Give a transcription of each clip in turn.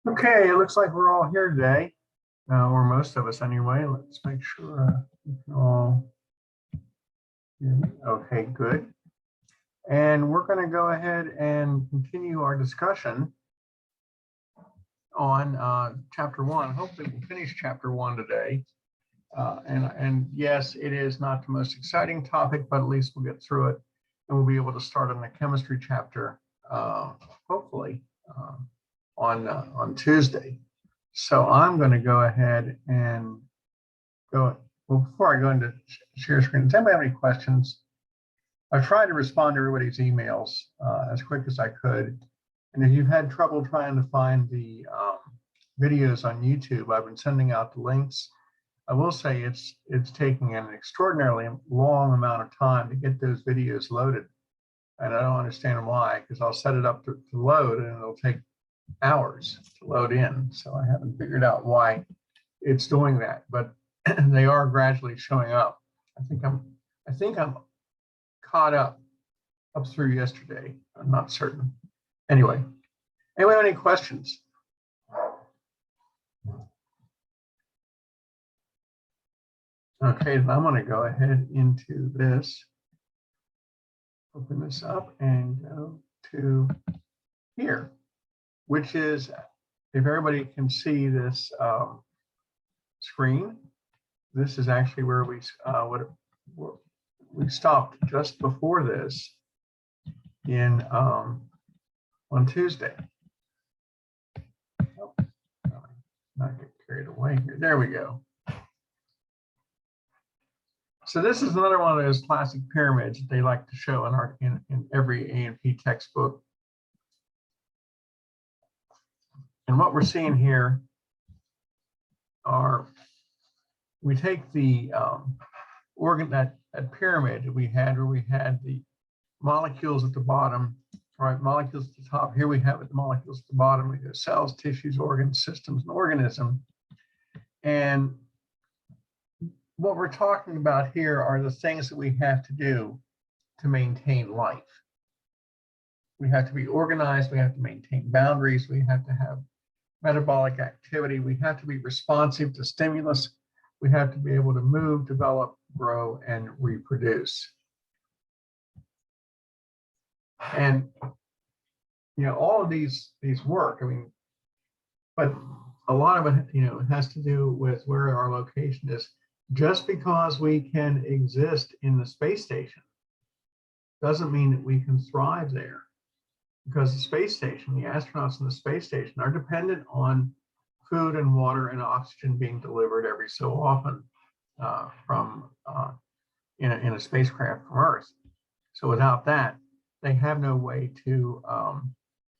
Okay, it looks like we're all here today, or most of us anyway. Let's make sure you can all hear me. Okay, good. And we're going to go ahead and continue our discussion on chapter 1. Hopefully we'll finish chapter 1 today. And yes, it is not the most exciting topic, but at least we'll get through it and we'll be able to start on the chemistry chapter, hopefully on Tuesday. So I'm going to go ahead and go. Well, before I go into share screen, does anybody have any questions? I tried to respond to everybody's emails as quick as I could. And if you've had trouble trying to find the videos on YouTube, I've been sending out the links. I will say it's taking an extraordinarily long amount of time to get those videos loaded. And I don't understand why, because I'll set it up to load and it'll take hours to load in. So I haven't figured out why it's doing that, but they are gradually showing up. I think I'm caught up through yesterday. I'm not certain. Anyway, anyone have any questions? Okay, then I'm going to go ahead into this, open this up and go to here, which is, if everybody can see this screen, this is actually where we stopped just before this in on Tuesday. Oh, not get carried away here. There we go. So this is another one of those classic pyramids that they like to show in every A&P textbook. And what we're seeing here are, we take the that pyramid that we had, where we had the molecules at the bottom, right? Molecules at the top. Here we have the molecules at the bottom. We have cells, tissues, organs, systems, and organism. And what we're talking about here are the things that we have to do to maintain life. We have to be organized. We have to maintain boundaries. We have to have metabolic activity. We have to be responsive to stimulus. We have to be able to move, develop, grow, and reproduce. And all of these work. I mean, but a lot of it, has to do with where our location is. Just because we can exist in the space station doesn't mean that we can thrive there, because the space station, the astronauts in the space station, are dependent on food and water and oxygen being delivered every so often from in a spacecraft from Earth. So without that, they have no way to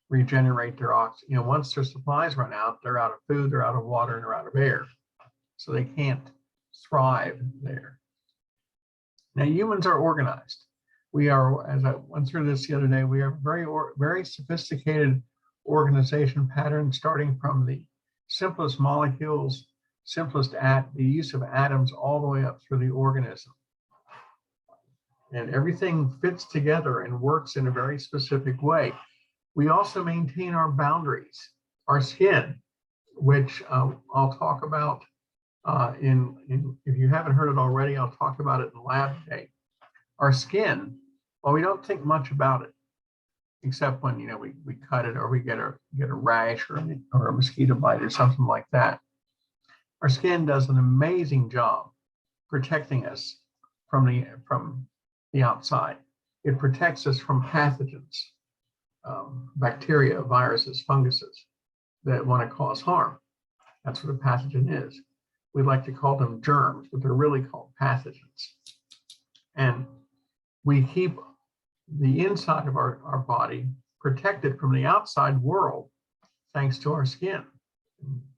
regenerate their oxygen. Once their supplies run out, they're out of food, they're out of water, and they're out of air. So they can't thrive there. Now, humans are organized. We are, as I went through this the other day, we have very sophisticated organization pattern, starting from the simplest molecules, the use of atoms, all the way up through the organism. And everything fits together and works in a very specific way. We also maintain our boundaries, our skin, which I'll talk about if you haven't heard it already, I'll talk about it in lab today. Our skin, well, we don't think much about it, except when we cut it, or we get a rash or a mosquito bite or something like that. Our skin does an amazing job protecting us from the outside. It protects us from pathogens, bacteria, viruses, funguses that want to cause harm. That's what a pathogen is. We like to call them germs, but they're really called pathogens. And we keep the inside of our body protected from the outside world thanks to our skin.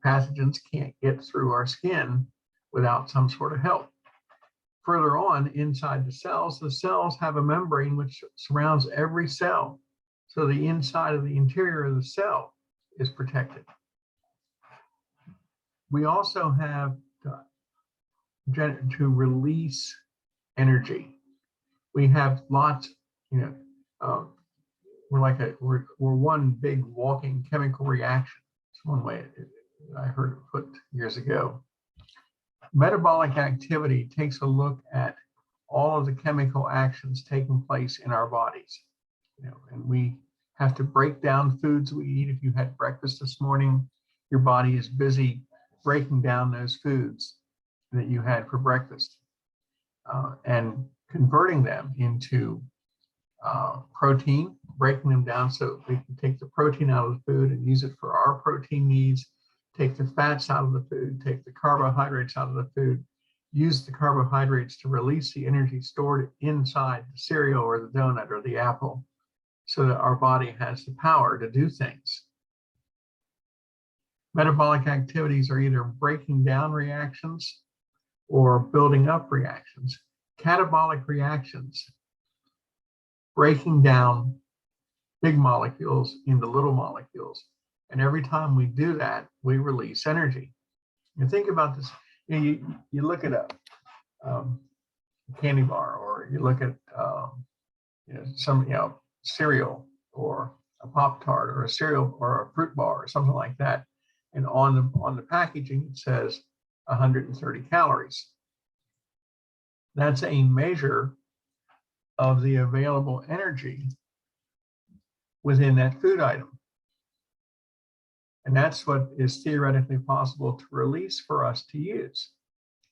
Pathogens can't get through our skin without some sort of help. Further on, inside the cells have a membrane which surrounds every cell. So the inside of the interior of the cell is protected. We also have, to release energy. We have lots, we're one big walking chemical reaction. It's one way I heard it put years ago. Metabolic activity takes a look at all of the chemical actions taking place in our bodies, and we have to break down foods we eat. If you had breakfast this morning, your body is busy breaking down those foods that you had for breakfast and converting them into protein, breaking them down so we can take the protein out of the food and use it for our protein needs, take the fats out of the food, take the carbohydrates out of the food, use the carbohydrates to release the energy stored inside the cereal or the donut or the apple so that our body has the power to do things. Metabolic activities are either breaking down reactions or building up reactions. Catabolic reactions, breaking down big molecules into little molecules. And every time we do that, we release energy. You think about this, you look at a candy bar, or you look at some cereal or a Pop-Tart or a cereal or a fruit bar or something like that. And on the packaging, it says 130 calories. That's a measure of the available energy within that food item. And that's what is theoretically possible to release for us to use.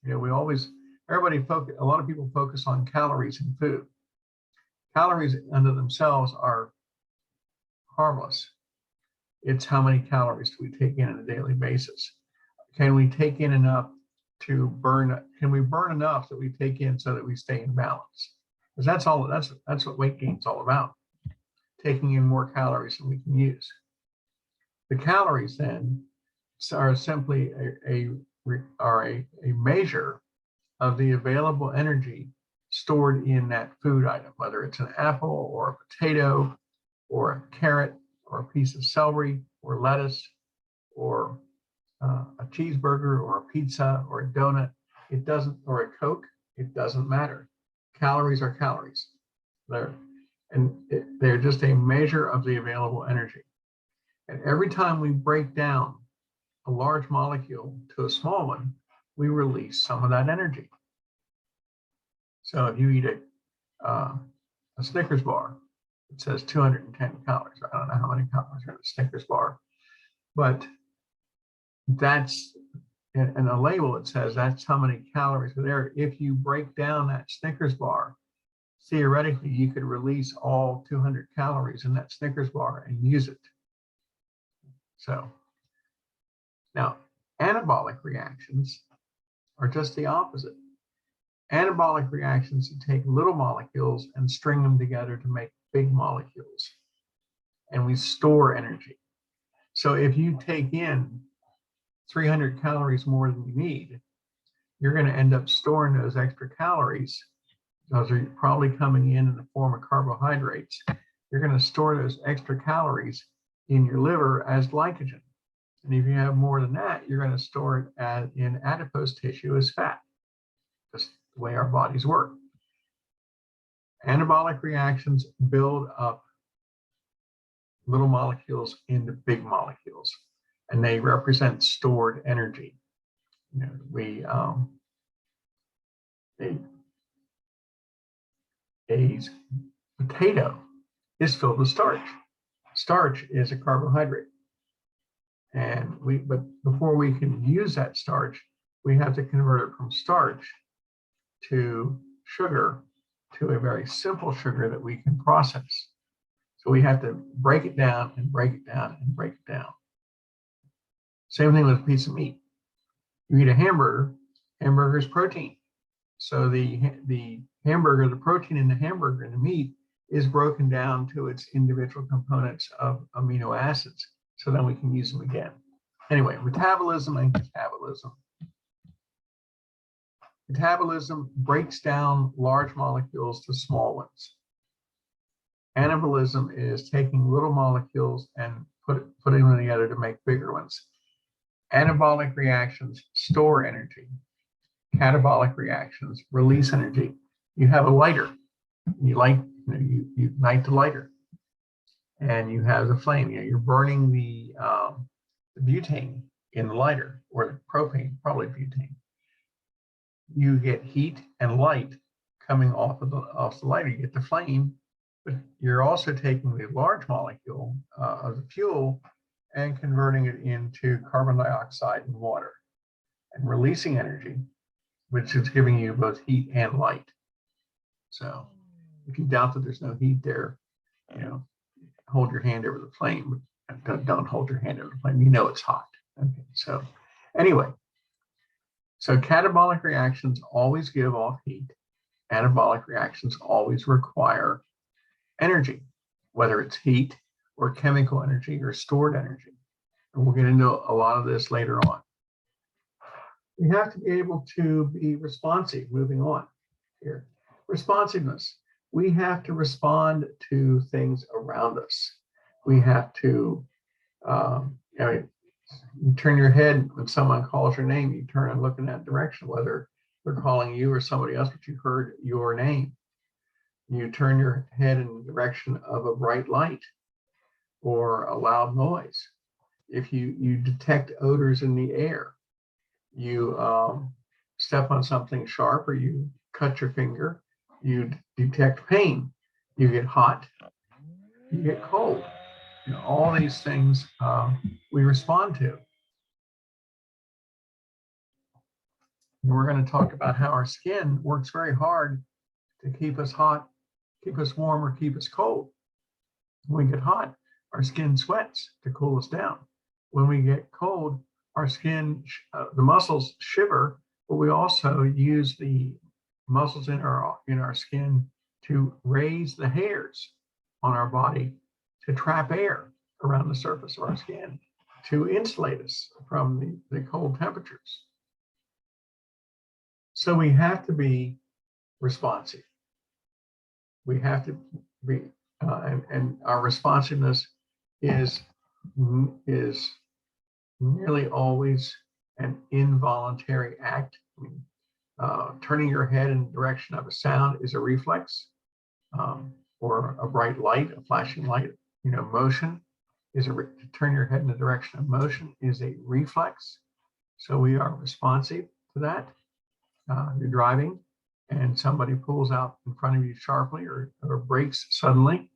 A lot of people focus on calories in food. Calories unto themselves are harmless. It's how many calories do we take in on a daily basis? Can we take in enough to burn? Can we burn enough that we take in so that we stay in balance? Because that's what weight gain is all about. Taking in more calories than we can use. The calories then are simply a measure of the available energy stored in that food item, whether it's an apple or a potato or a carrot or a piece of celery or lettuce or a cheeseburger or a pizza or a donut. It doesn't, or a Coke, it doesn't matter. Calories are calories. They're just a measure of the available energy. And every time we break down a large molecule to a small one, we release some of that energy. So if you eat a Snickers bar, it says 210 calories. I don't know how many calories are in a Snickers bar, but that's, in a label, it says that's how many calories are there. If you break down that Snickers bar, theoretically, you could release all 200 calories in that Snickers bar and use it. So now, anabolic reactions are just the opposite. Anabolic reactions, you take little molecules and string them together to make big molecules, and we store energy. So if you take in 300 calories more than you need, you're going to end up storing those extra calories. Those are probably coming in the form of carbohydrates. You're going to store those extra calories in your liver as glycogen. And if you have more than that, you're going to store it in adipose tissue as fat. Just the way our bodies work. Anabolic reactions build up little molecules into big molecules, and they represent stored energy. A potato is filled with starch. Starch is a carbohydrate. But before we can use that starch, we have to convert it from starch to sugar, to a very simple sugar that we can process. So we have to break it down and break it down and break it down. Same thing with a piece of meat. You eat a hamburger, hamburger is protein. So the hamburger, the protein in the hamburger and the meat is broken down to its individual components of amino acids. So then we can use them again. Anyway, metabolism and catabolism. Metabolism breaks down large molecules to small ones. Anabolism is taking little molecules and putting them together to make bigger ones. Anabolic reactions store energy. catabolic reactions release energy. You have a lighter. You light, you ignite the lighter, and you have the flame. You're burning the butane in the lighter, or the propane, probably butane. You get heat and light coming off the lighter. You get the flame, but you're also taking the large molecule of the fuel and converting it into carbon dioxide and water, and releasing energy, which is giving you both heat and light. So if you doubt that there's no heat there, hold your hand over the flame. Don't hold your hand over the flame. You know it's hot. Okay. So anyway, so catabolic reactions always give off heat. Anabolic reactions always require energy, whether it's heat or chemical energy or stored energy. And we'll get into a lot of this later on. We have to be able to be responsive. Moving on here. Responsiveness. We have to respond to things around us. We have to, you turn your head when someone calls your name, you turn and look in that direction, whether they're calling you or somebody else, but you heard your name. You turn your head in the direction of a bright light or a loud noise. If you detect odors in the air, you step on something sharp, or you cut your finger, you detect pain, you get hot, you get cold. All these things we respond to. And we're going to talk about how our skin works very hard to keep us hot, keep us warm, or keep us cold. When we get hot, our skin sweats to cool us down. When we get cold, our skin, the muscles shiver, but we also use the muscles in our skin to raise the hairs on our body to trap air around the surface of our skin to insulate us from the cold temperatures. So we have to be responsive. We have to be, and our responsiveness is nearly always an involuntary act. Turning your head in the direction of a sound is a reflex, or a bright light, a flashing light. Motion is to turn your head in the direction of motion is a reflex. So we are responsive to that. You're driving and somebody pulls out in front of you sharply or brakes suddenly.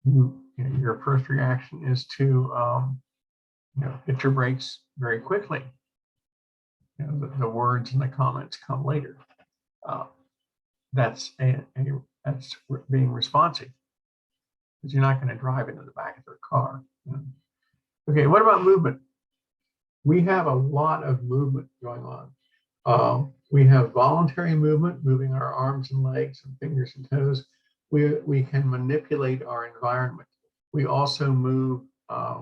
Your first reaction is to hit your brakes very quickly. The words and the comments come later. That's being responsive, because you're not going to drive into the back of their car. Okay, what about movement? We have a lot of movement going on. We have voluntary movement, moving our arms and legs and fingers and toes. We can manipulate our environment. We also move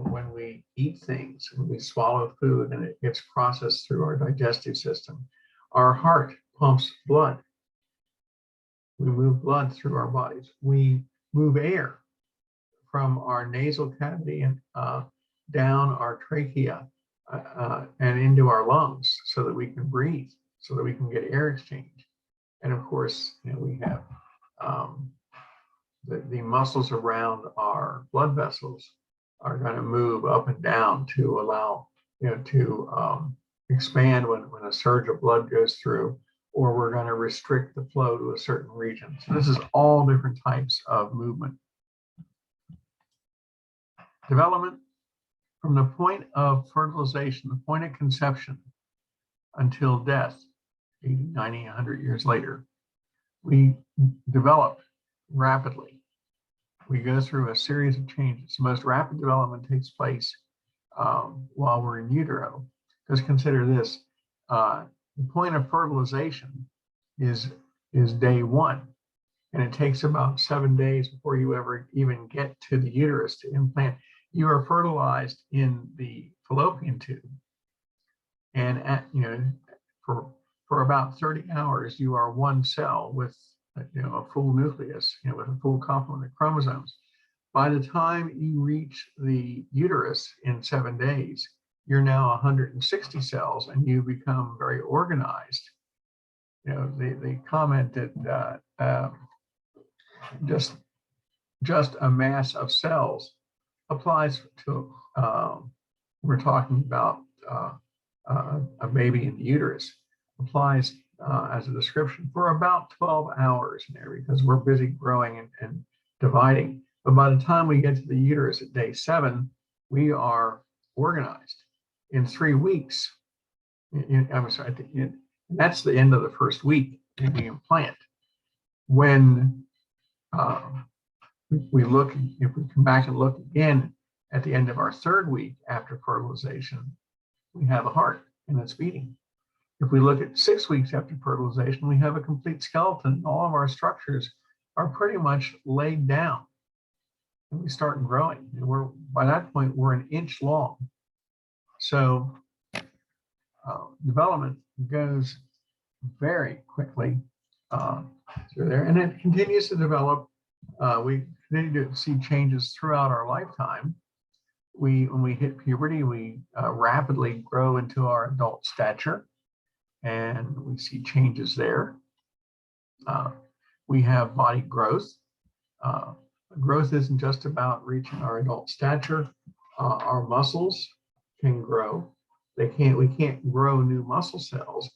when we eat things, when we swallow food and it gets processed through our digestive system. Our heart pumps blood. We move blood through our bodies. We move air from our nasal cavity and down our trachea and into our lungs so that we can breathe, so that we can get air exchange. And of course, we have the muscles around our blood vessels are going to move up and down to allow, to expand when a surge of blood goes through, or we're going to restrict the flow to a certain region. So this is all different types of movement. Development from the point of fertilization, the point of conception, until death, 80, 90, 100 years later, we develop rapidly. We go through a series of changes. The most rapid development takes place while we're in utero. Because consider this, the point of fertilization is day one, and it takes about 7 days before you ever even get to the uterus to implant. You are fertilized in the fallopian tube, and for about 30 hours, you are one cell with a full nucleus, with a full complement of chromosomes. By the time you reach the uterus in 7 days, you're now 160 cells, and you become very organized the comment that just a mass of cells applies to, we're talking about a baby in the uterus, applies as a description for about 12 hours in there, because we're busy growing and dividing. But by the time we get to the uterus at day 7, we are organized. In 3 weeks, I'm sorry, that's the end of the first week in the implant. When we look, if we come back and look again at the end of our 3rd week after fertilization, we have a heart and it's beating. If we look at 6 weeks after fertilization, we have a complete skeleton. All of our structures are pretty much laid down, and we start growing. And by that point, we're an inch long. So development goes very quickly through there, and it continues to develop. We continue to see changes throughout our lifetime. When we hit puberty, we rapidly grow into our adult stature, and we see changes there. We have body growth. Growth isn't just about reaching our adult stature. Our muscles can grow. We can't grow new muscle cells,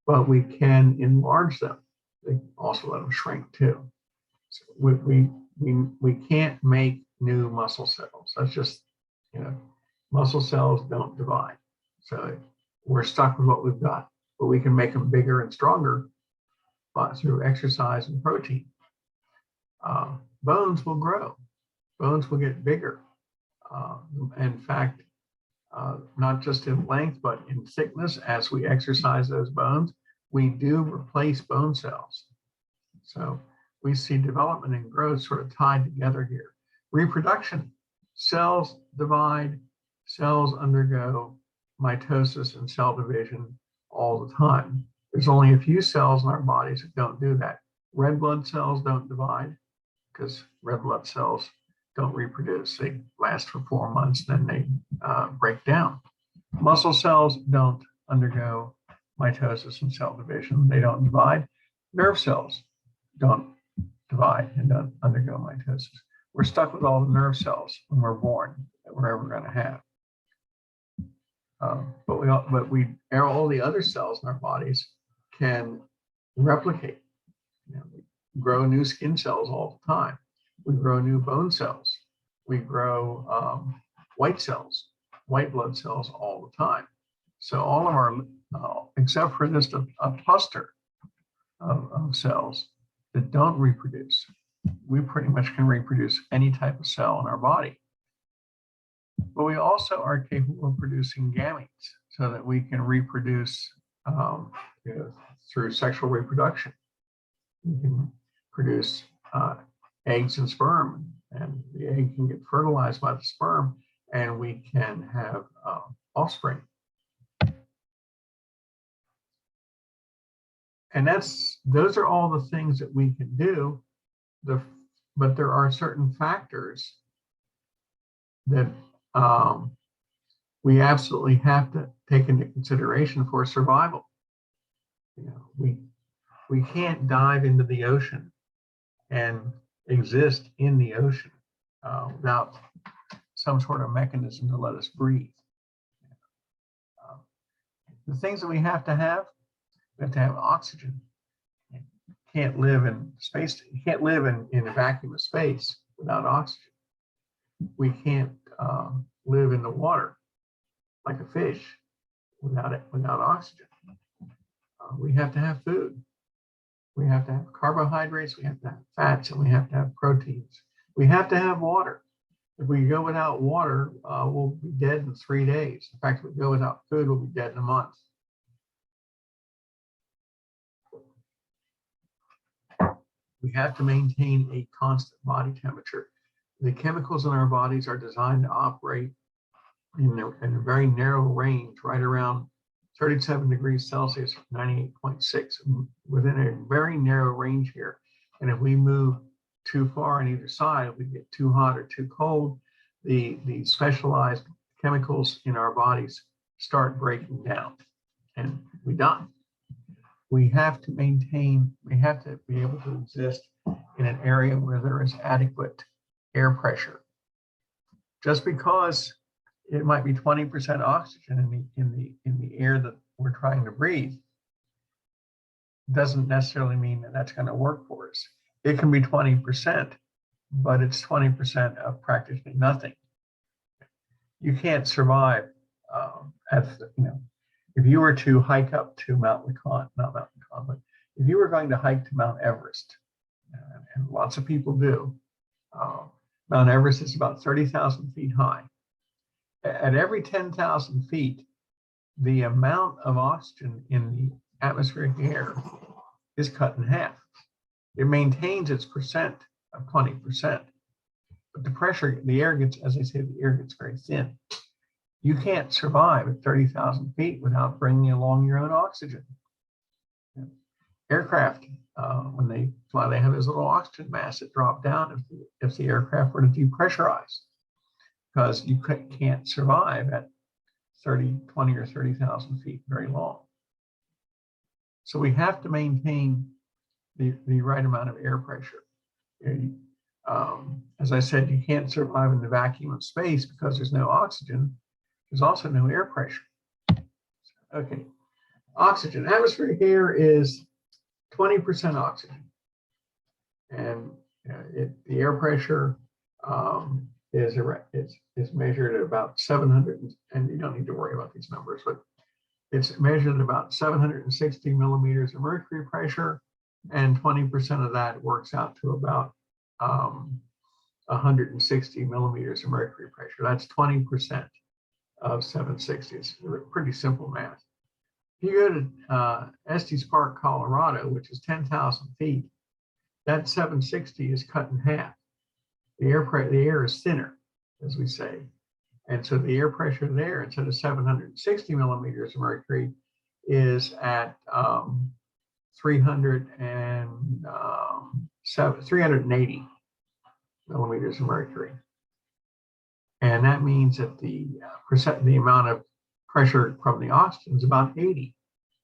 but we can enlarge them. They also let them shrink too. So we can't make new muscle cells. That's just, muscle cells don't divide. So we're stuck with what we've got, but we can make them bigger and stronger through exercise and protein. Bones will grow. Bones will get bigger. In fact, not just in length, but in thickness. As we exercise those bones, we do replace bone cells. So we see development and growth sort of tied together here. Reproduction, cells divide, cells undergo mitosis and cell division all the time. There's only a few cells in our bodies that don't do that. Red blood cells don't divide because red blood cells don't reproduce. They last for 4 months, then they break down. Muscle cells don't undergo mitosis and cell division. They don't divide. Nerve cells don't divide and don't undergo mitosis. We're stuck with all the nerve cells when we're born that we're ever going to have. But all the other cells in our bodies can replicate. We grow new skin cells all the time. We grow new bone cells. We grow white cells, white blood cells all the time. So all of our, except for just a cluster of cells that don't reproduce, we pretty much can reproduce any type of cell in our body. But we also are capable of producing gametes so that we can reproduce through sexual reproduction. We can produce eggs and sperm, and the egg can get fertilized by the sperm, and we can have offspring. And those are all the things that we can do. But there are certain factors that we absolutely have to take into consideration for survival. We can't dive into the ocean and exist in the ocean without some sort of mechanism to let us breathe. The things that we have to have oxygen. You can't live in space. You can't live in a vacuum of space without oxygen. We can't live in the water like a fish without oxygen. We have to have food. We have to have carbohydrates, we have to have fats, and we have to have proteins. We have to have water. If we go without water, we'll be dead in 3 days. In fact, if we go without food, we'll be dead in a month. We have to maintain a constant body temperature. The chemicals in our bodies are designed to operate in a very narrow range, right around 37 degrees Celsius, 98.6, within a very narrow range here. And if we move too far on either side, if we get too hot or too cold, the specialized chemicals in our bodies start breaking down and we die. we have to maintain, we have to be able to exist in an area where there is adequate air pressure. Just because it might be 20% oxygen in the air that we're trying to breathe doesn't necessarily mean that that's going to work for us. It can be 20%, but it's 20% of practically nothing. You can't survive if you were to hike up to Mount LeConte, not Mount LeConte, but if you were going to hike to Mount Everest, and lots of people do, Mount Everest is about 30,000 feet high. At every 10,000 feet, the amount of oxygen in the atmospheric air is cut in half. It maintains its percent of 20%, but the pressure, the air gets, as I say, the air gets very thin. You can't survive at 30,000 feet without bringing along your own oxygen. Aircraft, when they fly, they have this little oxygen mask that drop down if the aircraft were to depressurize, because you can't survive at 20 or 30,000 feet very long. So we have to maintain the right amount of air pressure. As I said, you can't survive in the vacuum of space because there's no oxygen. There's also no air pressure. Okay, oxygen. Atmospheric air is 20% oxygen, and the air pressure is measured at about 700, and you don't need to worry about these numbers, but it's measured at about 760 millimeters of mercury pressure, and 20% of that works out to about 160 millimeters of mercury pressure. That's 20% of 760. It's pretty simple math. If you go to Estes Park, Colorado, which is 10,000 feet, that 760 is cut in half. The air is thinner, as we say. And so the air pressure there, instead of 760 millimeters of mercury, is at 380 millimeters of mercury. And that means that the amount of pressure from the oxygen is about 80.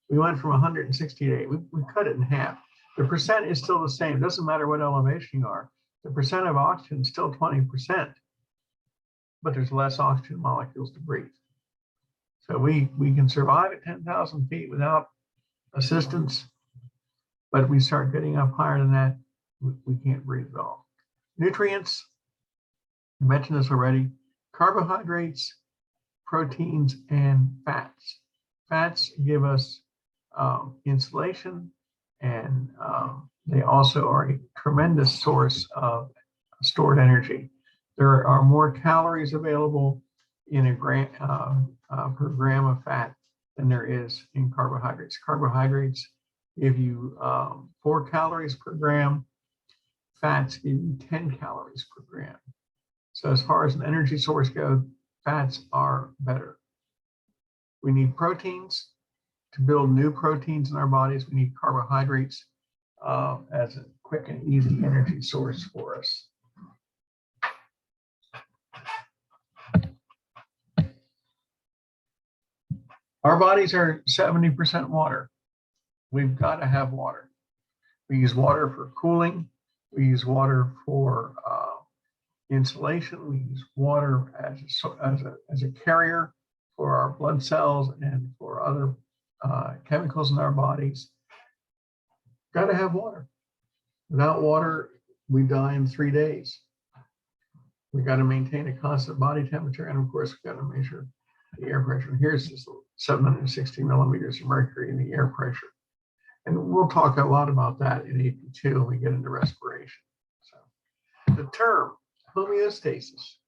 We went from 160 to 80. We cut it in half. The percent is still the same. It doesn't matter what elevation you are. The percent of oxygen is still 20%, but there's less oxygen molecules to breathe. So we can survive at 10,000 feet without assistance, but if we start getting up higher than that, we can't breathe at all. Nutrients, I mentioned this already. Carbohydrates, proteins, and fats. Fats give us insulation, and they also are a tremendous source of stored energy. There are more calories available in a gram per gram of fat than there is in carbohydrates. Carbohydrates give you 4 calories per gram. Fats give you 10 calories per gram. So as far as an energy source goes, fats are better. We need proteins to build new proteins in our bodies. We need carbohydrates as a quick and easy energy source for us. Our bodies are 70% water. We've got to have water. We use water for cooling. We use water for insulation. We use water as a carrier for our blood cells and for other chemicals in our bodies. Got to have water. Without water, we die in 3 days. We got to maintain a constant body temperature, and of course, we got to measure the air pressure. Here's this 760 millimeters of mercury in the air pressure. And we'll talk a lot about that in AP2 when we get into respiration. So the term homeostasis.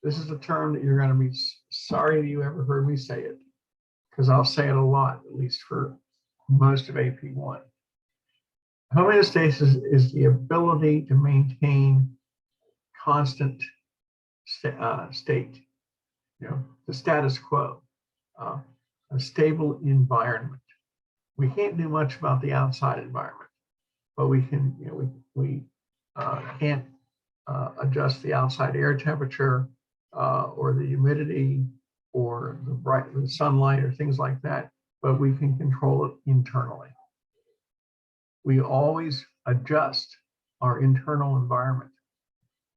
This is a term that you're going to be sorry that you ever heard me say it, because I'll say it a lot, at least for most of AP1. Homeostasis is the ability to maintain constant state, the status quo, a stable environment. We can't do much about the outside environment, but we can, we can't adjust the outside air temperature or the humidity or the sunlight or things like that, but we can control it internally. we always adjust our internal environment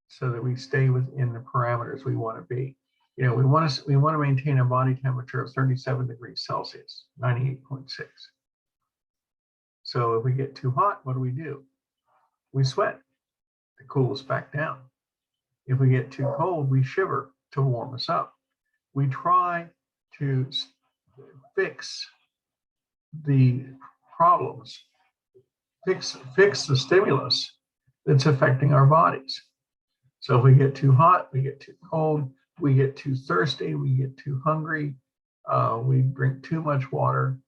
so that we stay within the parameters we want to be. You know, we want to maintain a body temperature of 37 degrees Celsius, 98.6. So if we get too hot, what do? We sweat to cool us back down. If we get too cold, we shiver to warm us up. We try to fix the problems, fix the stimulus that's affecting our bodies. So if we get too hot, we get too cold, we get too thirsty, we get too hungry, we drink too much water,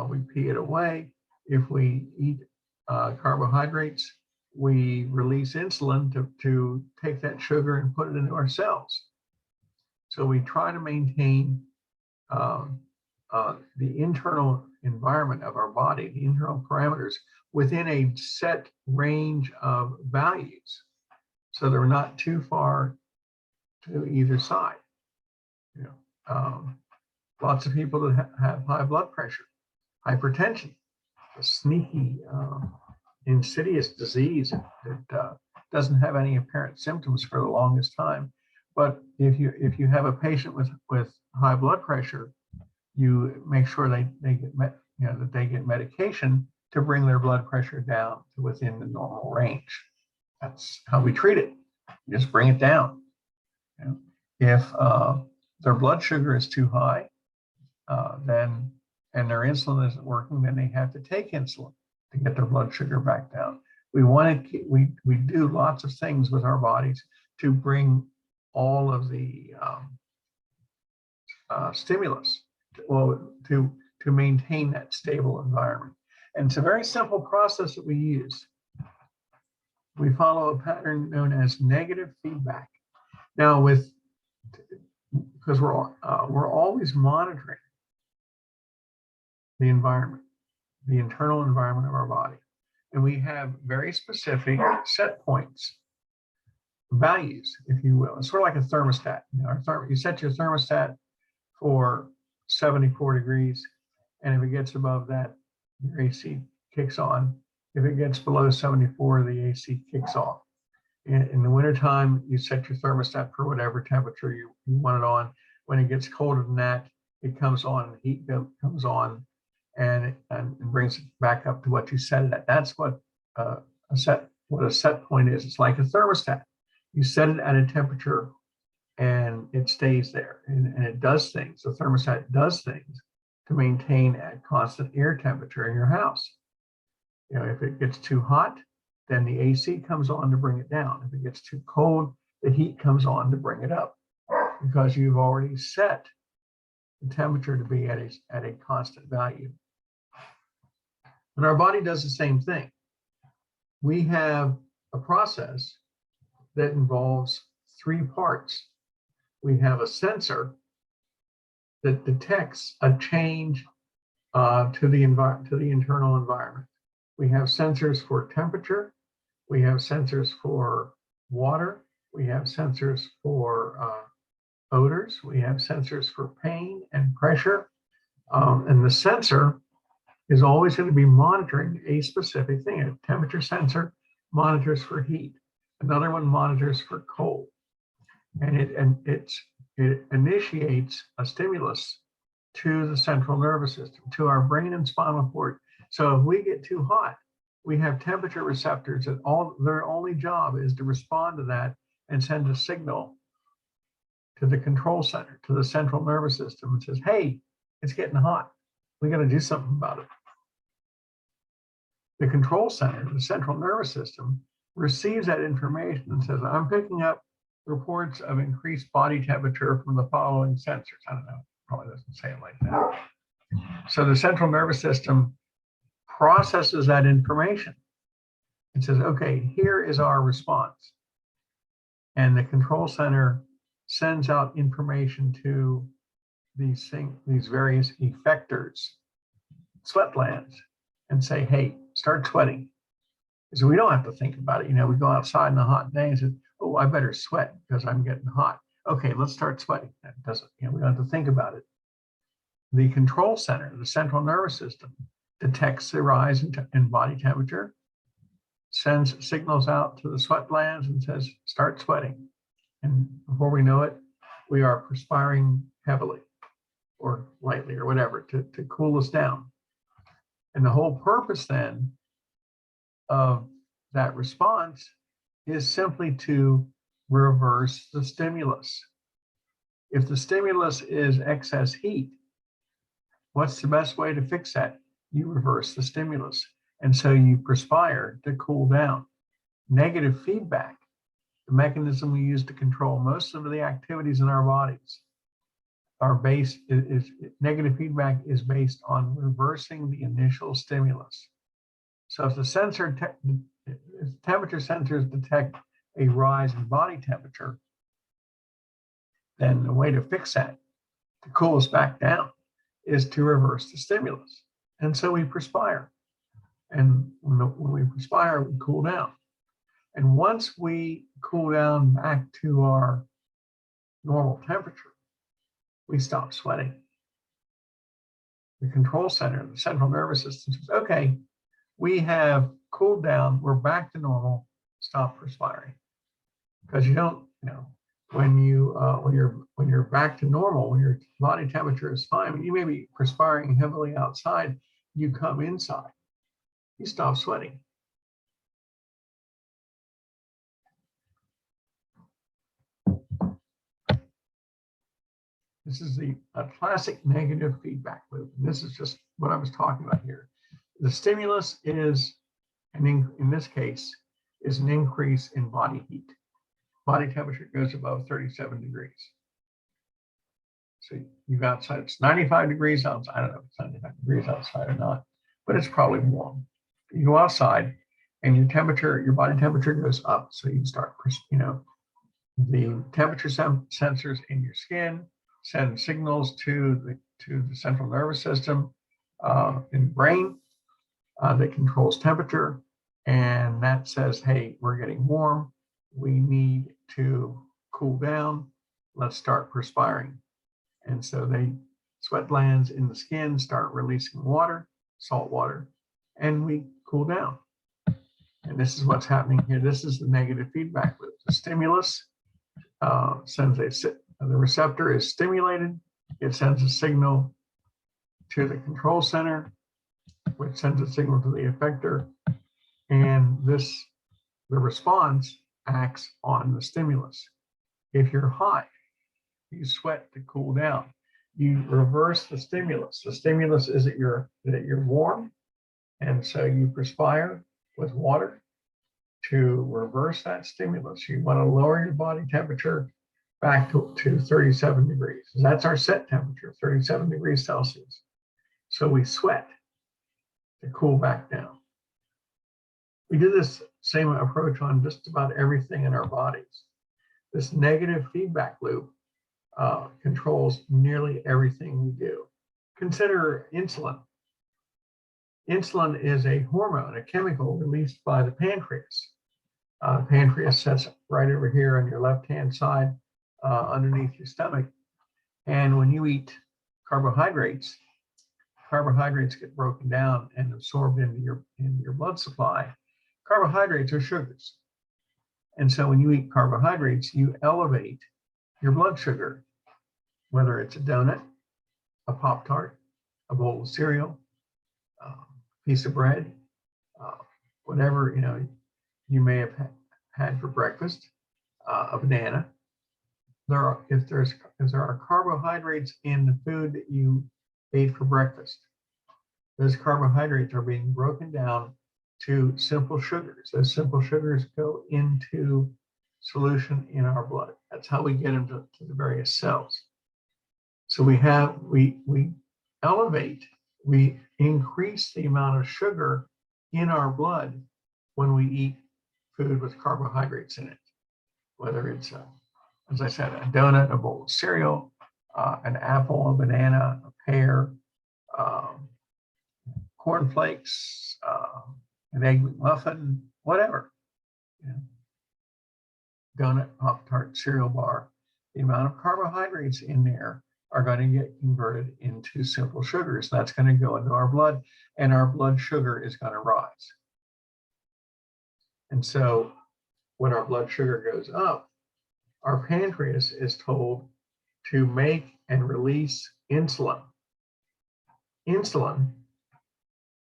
we pee it away. If we eat carbohydrates, we release insulin to take that sugar and put it into our cells. So we try to maintain the internal environment of our body, the internal parameters, within a set range of values, so they're not too far to either side. You know, lots of people that have high blood pressure, hypertension, a sneaky, insidious disease that doesn't have any apparent symptoms for the longest time. But if you have a patient with high blood pressure, you make sure they get medication to bring their blood pressure down to within the normal range. That's how we treat it. You just bring it down. You know, if their blood sugar is too high, then and their insulin isn't working, then they have to take insulin to get their blood sugar back down. We do lots of things with our bodies to bring all of the stimulus to maintain that stable environment. And it's a very simple process that we use. We follow a pattern known as negative feedback. Now, because we're always monitoring the environment, the internal environment of our body, and we have very specific set points, values, if you will. It's sort of like a thermostat. You know, you set your thermostat for 74 degrees, and if it gets above that, your AC kicks on. If it gets below 74, the AC kicks off. In the wintertime, you set your thermostat for whatever temperature you want it on. When it gets colder than that, it comes on, the heat comes on, and brings it back up to what you set it at. That's what a set point is. It's like a thermostat. You set it at a temperature and it stays there, and it does things. The thermostat does things to maintain a constant air temperature in your house. You know, if it gets too hot, then the AC comes on to bring it down. If it gets too cold, the heat comes on to bring it up, because you've already set the temperature to be at a constant value. And our body does the same thing. We have a process that involves three parts. We have a sensor that detects a change to the internal environment. We have sensors for temperature. We have sensors for water. We have sensors for odors. We have sensors for pain and pressure. And the sensor is always going to be monitoring a specific thing. A temperature sensor monitors for heat. Another one monitors for cold. And it initiates a stimulus to the central nervous system, to our brain and spinal cord. So if we get too hot, we have temperature receptors that their only job is to respond to that and send a signal to the control center, to the central nervous system, and says, hey, it's getting hot. We got to do something about it. The control center, the central nervous system, receives that information and says, I'm picking up reports of increased body temperature from the following sensors. I don't know, probably doesn't say it like that. So the central nervous system processes that information and says, okay, here is our response. And the control center sends out information to these various effectors, sweat glands, and say, hey, start sweating. So we don't have to think about it. You know, we go outside in a hot day and say, oh, I better sweat because I'm getting hot. Okay, let's start sweating. That doesn't, we don't have to think about it. The control center, the central nervous system, detects the rise in body temperature, sends signals out to the sweat glands and says, start sweating. And before we know it, we are perspiring heavily or lightly or whatever to cool us down. And the whole purpose then of that response is simply to reverse the stimulus. If the stimulus is excess heat, what's the best way to fix that? You reverse the stimulus. And so you perspire to cool down. Negative feedback, the mechanism we use to control most of the activities in our bodies, negative feedback is based on reversing the initial stimulus. So if the if temperature sensors detect a rise in body temperature, then the way to fix that, to cool us back down, is to reverse the stimulus. And so we perspire. And when we perspire, we cool down. And once we cool down back to our normal temperature, we stop sweating. The control center, the central nervous system says, okay, we have cooled down, we're back to normal, stop perspiring. Because you don't, when you're back to normal, when your body temperature is fine, you may be perspiring heavily outside, you come inside, you stop sweating. This is a classic negative feedback loop. And this is just what I was talking about here. The stimulus is, in this case, is an increase in body heat. Body temperature goes above 37 degrees. So you go outside, it's 95 degrees outside. I don't know if it's 95 degrees outside or not, but it's probably warm. You go outside and your body temperature goes up. So you start, the temperature sensors in your skin send signals to the central nervous system in the brain that controls temperature. And that says, hey, we're getting warm. We need to cool down. Let's start perspiring. And so sweat glands in the skin start releasing water, salt water, and we cool down. And this is what's happening here. This is the negative feedback loop. The stimulus the receptor is stimulated. It sends a signal to the control center, which sends a signal to the effector. And the response acts on the stimulus. If you're hot, you sweat to cool down. You reverse the stimulus. The stimulus is that you're warm, and so you perspire with water to reverse that stimulus. You want to lower your body temperature back to 37 degrees. That's our set temperature, 37 degrees Celsius. So we sweat to cool back down. We do this same approach on just about everything in our bodies. This negative feedback loop controls nearly everything we do. Consider insulin. Insulin is a hormone, a chemical released by the pancreas. The pancreas sits right over here on your left-hand side underneath your stomach. And when you eat carbohydrates get broken down and absorbed into your blood supply. Carbohydrates are sugars. And so when you eat carbohydrates, you elevate your blood sugar, whether it's a donut, a Pop-Tart, a bowl of cereal, a piece of bread, whatever you may have had for breakfast, a banana. If there are carbohydrates in the food that you ate for breakfast, those carbohydrates are being broken down to simple sugars. Those simple sugars go into solution in our blood. That's how we get them to the various cells. So we elevate, we increase the amount of sugar in our blood when we eat food with carbohydrates in it, whether it's, as I said, a donut, a bowl of cereal, an apple, a banana, a pear, cornflakes, an egg McMuffin, whatever. Donut, Pop-Tart, cereal bar. The amount of carbohydrates in there are going to get converted into simple sugars. That's going to go into our blood, and our blood sugar is going to rise. And so when our blood sugar goes up, our pancreas is told to make and release insulin. Insulin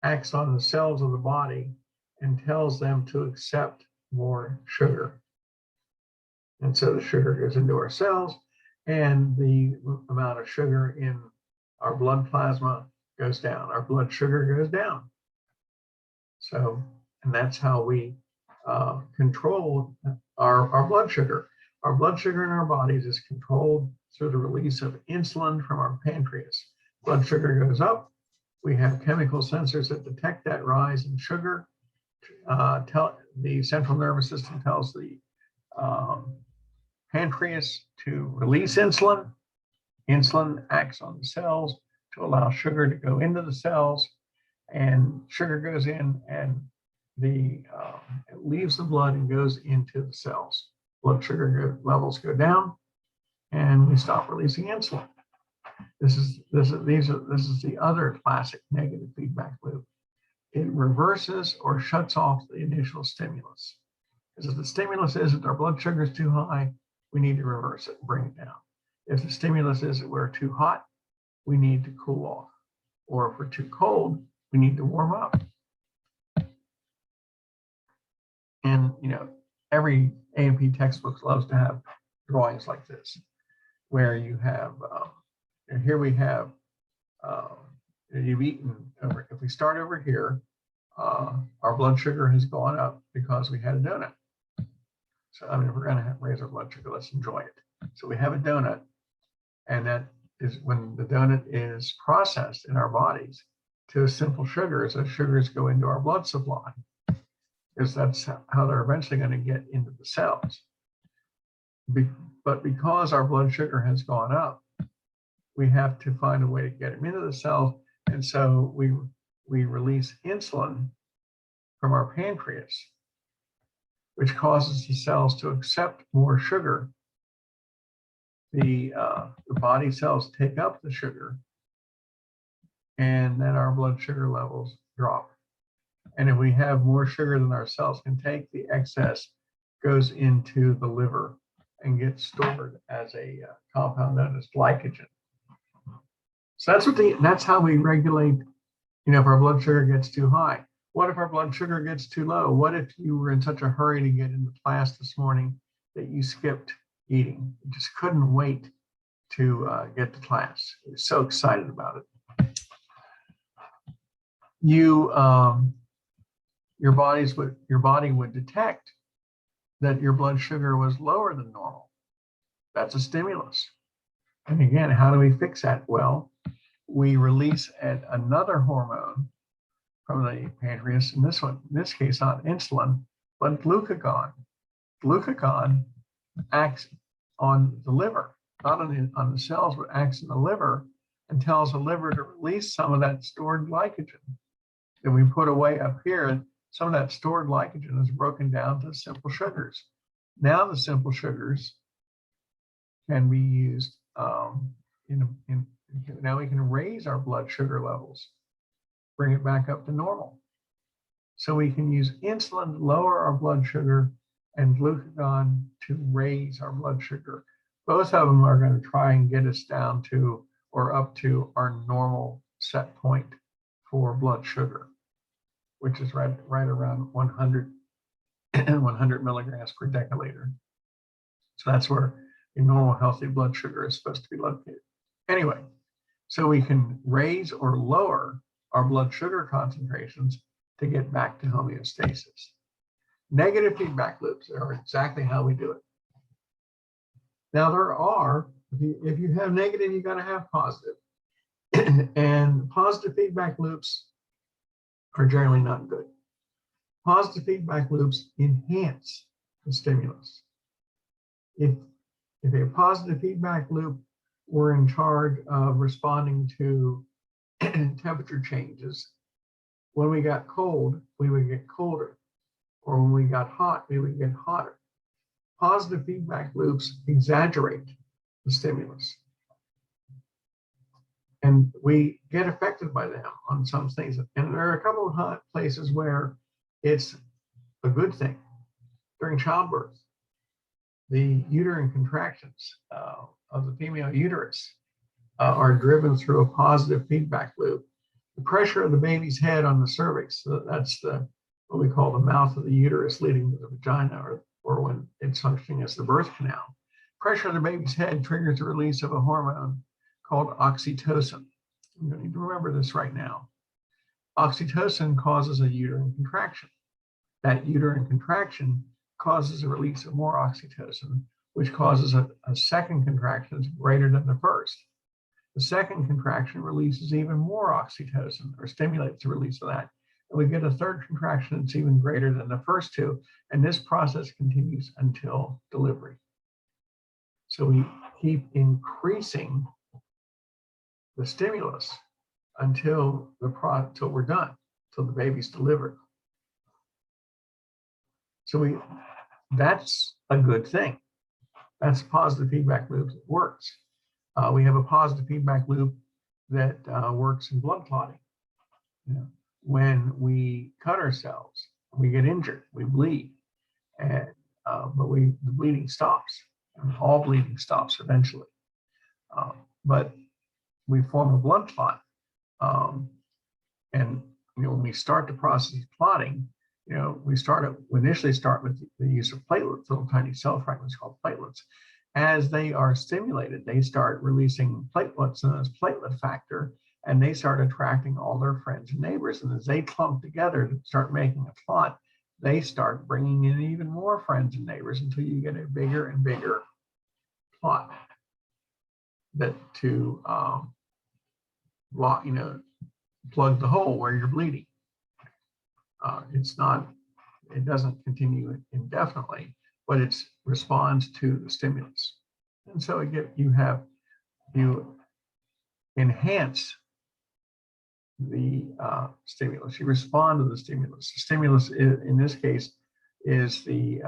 acts on the cells of the body and tells them to accept more sugar. And so the sugar goes into our cells, and the amount of sugar in our blood plasma goes down. Our blood sugar goes down. So, and that's how we control our blood sugar. Our blood sugar in our bodies is controlled through the release of insulin from our pancreas. Blood sugar goes up. We have chemical sensors that detect that rise in sugar. The central nervous system tells the pancreas to release insulin. Insulin acts on the cells to allow sugar to go into the cells, and sugar goes in, and it leaves the blood and goes into the cells. Blood sugar levels go down, and we stop releasing insulin. This is the other classic negative feedback loop. It reverses or shuts off the initial stimulus. Because if the stimulus is that our blood sugar is too high, we need to reverse it and bring it down. If the stimulus is that we're too hot, we need to cool off. Or if we're too cold, we need to warm up. And every A&P textbook loves to have drawings like this, where you have, here we have, you've eaten, if we start over here, our blood sugar has gone up because we had a donut. So if we're going to raise our blood sugar, let's enjoy it. So we have a donut, and that is when the donut is processed in our bodies to simple sugars. Those sugars go into our blood supply, because that's how they're eventually going to get into the cells. But because our blood sugar has gone up, we have to find a way to get them into the cells, and so we release insulin from our pancreas, which causes the cells to accept more sugar. The body cells take up the sugar, and then our blood sugar levels drop. And if we have more sugar than our cells can take, the excess goes into the liver and gets stored as a compound known as glycogen. So that's how we regulate, if our blood sugar gets too high. What if our blood sugar gets too low? What if you were in such a hurry to get into class this morning that you skipped eating? You just couldn't wait to get to class. You're so excited about it. Your body would detect that your blood sugar was lower than normal. That's a stimulus. And again, how do we fix that? Well, we release another hormone from the pancreas, and in this case, not insulin, but glucagon. Glucagon acts on the liver, not on the cells, but acts in the liver and tells the liver to release some of that stored glycogen that we put away up here. Some of that stored glycogen is broken down to simple sugars. Now the simple sugars can be used now we can raise our blood sugar levels, bring it back up to normal. So we can use insulin to lower our blood sugar and glucagon to raise our blood sugar. Both of them are going to try and get us down to or up to our normal set point for blood sugar, which is right around 100 milligrams per deciliter. So that's where your normal healthy blood sugar is supposed to be located. Anyway, so we can raise or lower our blood sugar concentrations to get back to homeostasis. Negative feedback loops are exactly how we do it. Now if you have negative, you got to have positive. And positive feedback loops are generally not good. Positive feedback loops enhance the stimulus. If a positive feedback loop were in charge of responding to temperature changes, when we got cold, we would get colder, or when we got hot, we would get hotter. Positive feedback loops exaggerate the stimulus. and we get affected by them on some things. And there are a couple of places where it's a good thing. During childbirth, the uterine contractions of the female uterus are driven through a positive feedback loop. The pressure of the baby's head on the cervix, so that's what we call the mouth of the uterus leading to the vagina, or when it's functioning as the birth canal. Pressure of the baby's head triggers the release of a hormone called oxytocin. You don't need to remember this right now. Oxytocin causes a uterine contraction. That uterine contraction causes a release of more oxytocin, which causes a second contraction that's greater than the first. The second contraction releases even more oxytocin, or stimulates the release of that. And we get a third contraction that's even greater than the first two. And this process continues until delivery. So we keep increasing the stimulus until we're done, till the baby's delivered. So that's a good thing. That's a positive feedback loop that works. We have a positive feedback loop that works in blood clotting. You know, when we cut ourselves, we get injured, we bleed, and but the bleeding stops. And all bleeding stops eventually. But we form a blood clot, and when we start the process of clotting, we initially start with the use of platelets, little tiny cell fragments called platelets. As they are stimulated, they start releasing platelets known as platelet factor, and they start attracting all their friends and neighbors. And as they clump together to start making a clot, they start bringing in even more friends and neighbors until you get a bigger and bigger clot to plug the hole where you're bleeding. It doesn't continue indefinitely, but it responds to the stimulus. And so you enhance the stimulus. You respond to the stimulus. The stimulus in this case is the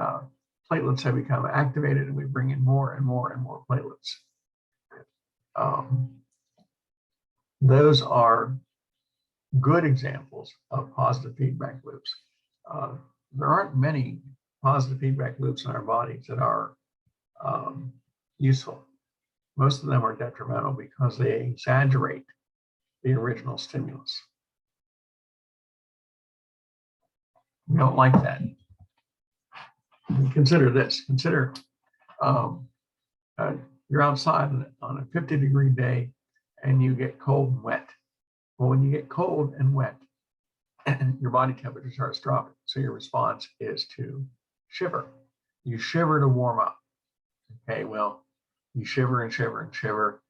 platelets have become activated, and we bring in more and more and more platelets. Those are good examples of positive feedback loops. There aren't many positive feedback loops in our bodies that are useful. Most of them are detrimental because they exaggerate the original stimulus. We don't like that. Consider this. Consider you're outside on a 50-degree day and you get cold and wet. Well, when you get cold and wet, your body temperature starts dropping. So your response is to shiver. You shiver to warm up. Okay, well, you shiver and shiver and shiver,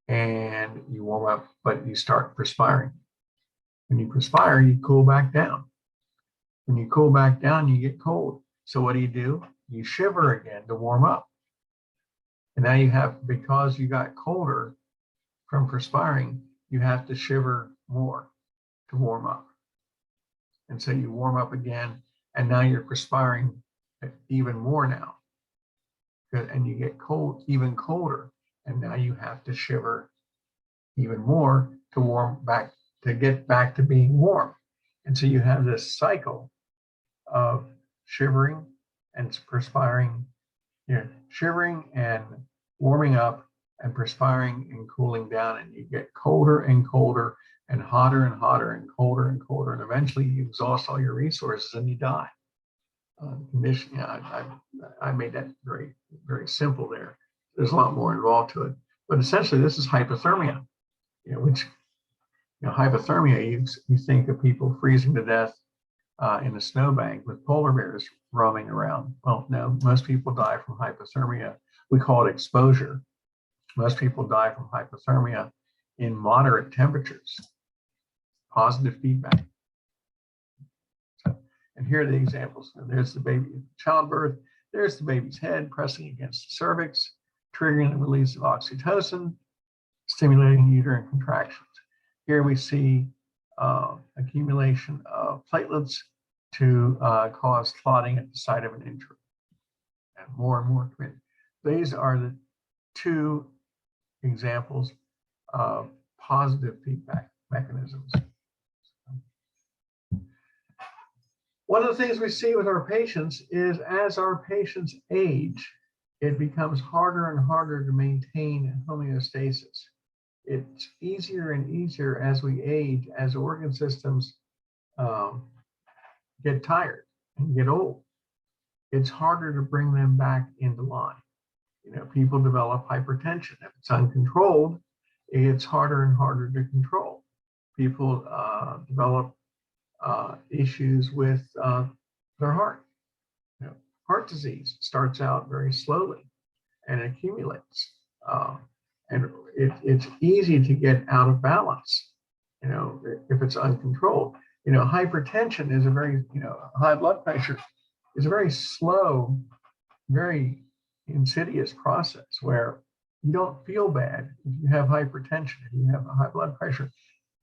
and you warm up, but you start perspiring. When you perspire, you cool back down. When you cool back down, you get cold. So what do? You shiver again to warm up. And now because you got colder from perspiring, you have to shiver more to warm up. And so you warm up again, and now you're perspiring even more now. And you get cold, even colder, and now you have to shiver even more to get back to being warm. And so you have this cycle of shivering and perspiring, shivering and warming up and perspiring and cooling down, and you get colder and colder and hotter and hotter and colder, and eventually you exhaust all your resources and you die. Condition, I made that very, very simple there. There's a lot more involved to it, but essentially this is hypothermia. Hypothermia, you think of people freezing to death in a snowbank with polar bears roaming around. Well, no, most people die from hypothermia. We call it exposure. Most people die from hypothermia in moderate temperatures. Positive feedback. And here are the examples. And there's the baby in childbirth. There's the baby's head pressing against the cervix, triggering the release of oxytocin, stimulating uterine contractions. Here we see accumulation of platelets to cause clotting at the site of an injury. And more committed. These are the two examples of positive feedback mechanisms. One of the things we see with our patients is as our patients age, it becomes harder and harder to maintain homeostasis. It's easier and easier as we age, as organ systems get tired and get old. It's harder to bring them back into line. People develop hypertension. If it's uncontrolled, it's harder and harder to control. People develop issues with their heart. Heart disease starts out very slowly and accumulates. And it's easy to get out of balance, if it's uncontrolled. Hypertension is a very, high blood pressure is a very slow, very insidious process where you don't feel bad if you have hypertension, if you have a high blood pressure.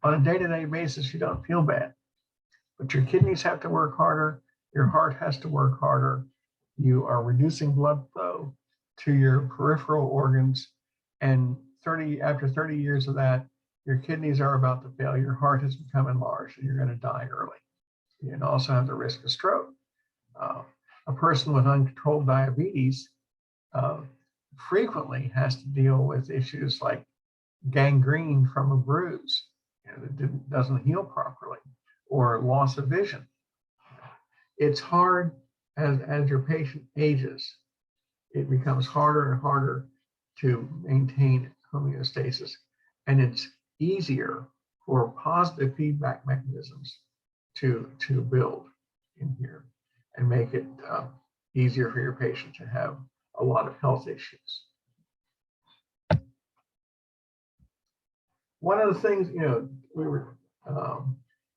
On a day-to-day basis, you don't feel bad. But your kidneys have to work harder, your heart has to work harder, you are reducing blood flow to your peripheral organs, and after 30 years of that, your kidneys are about to fail, your heart has become enlarged, and you're going to die early. You can also have the risk of stroke. A person with uncontrolled diabetes frequently has to deal with issues like gangrene from a bruise that doesn't heal properly, or loss of vision. It's hard as your patient ages, it becomes harder and harder to maintain homeostasis, and it's easier for positive feedback mechanisms to build in here and make it easier for your patient to have a lot of health issues. One of the things,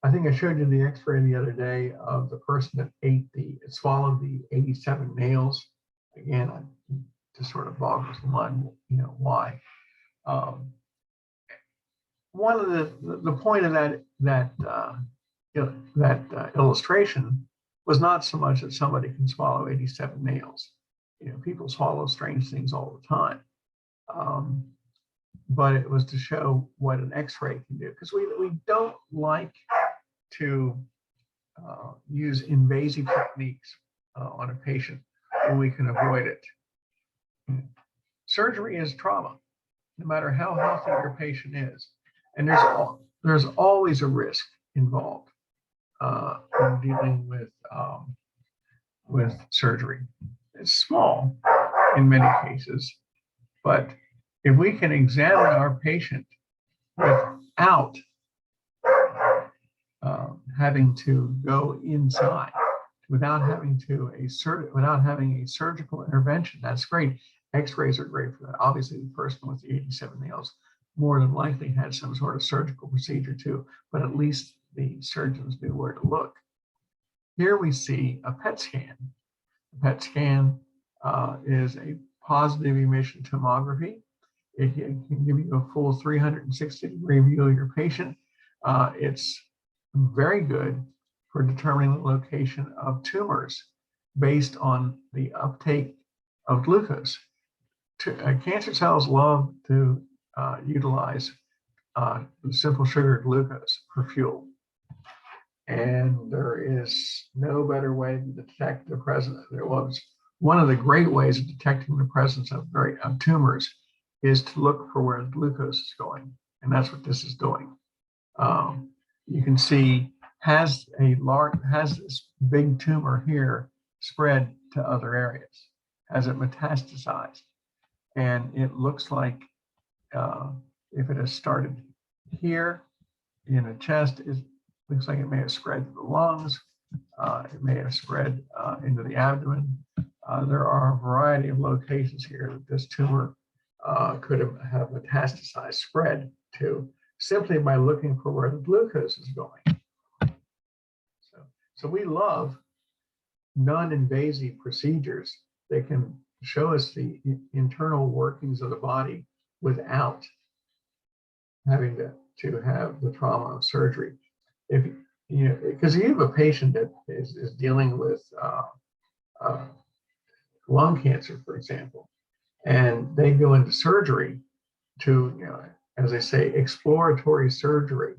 I think I showed you the X-ray the other day of the person that swallowed the 87 nails. Again, it just sort of boggles the mind, why. One of the point of that illustration was not so much that somebody can swallow 87 nails. People swallow strange things all the time. But it was to show what an X-ray can do, because we don't like to use invasive techniques on a patient when we can avoid it. Surgery is trauma, no matter how healthy your patient is, and there's always a risk involved in dealing with surgery. It's small in many cases, but if we can examine our patient without having to go inside, without having a surgical intervention, that's great. X-rays are great for that. Obviously, the person with the 87 nails more than likely had some sort of surgical procedure too, but at least the surgeons knew where to look. Here we see a PET scan. A PET scan is a positive emission tomography. It can give you a full 360-degree view of your patient. It's very good for determining the location of tumors based on the uptake of glucose. Cancer cells love to utilize simple sugar glucose for fuel. And there is no better way to detect the presence. One of the great ways of detecting the presence of tumors is to look for where the glucose is going, and that's what this is doing. You can see has this big tumor here spread to other areas? Has it metastasized? And it looks like if it has started here in the chest, it looks like it may have spread to the lungs. It may have spread into the abdomen. There are a variety of locations here that this tumor could have metastasized, spread to, simply by looking for where the glucose is going. So we love non-invasive procedures that can show us the internal workings of the body without having to have the trauma of surgery. If because you have a patient that is dealing with lung cancer, for example, and they go into surgery to as they say, exploratory surgery.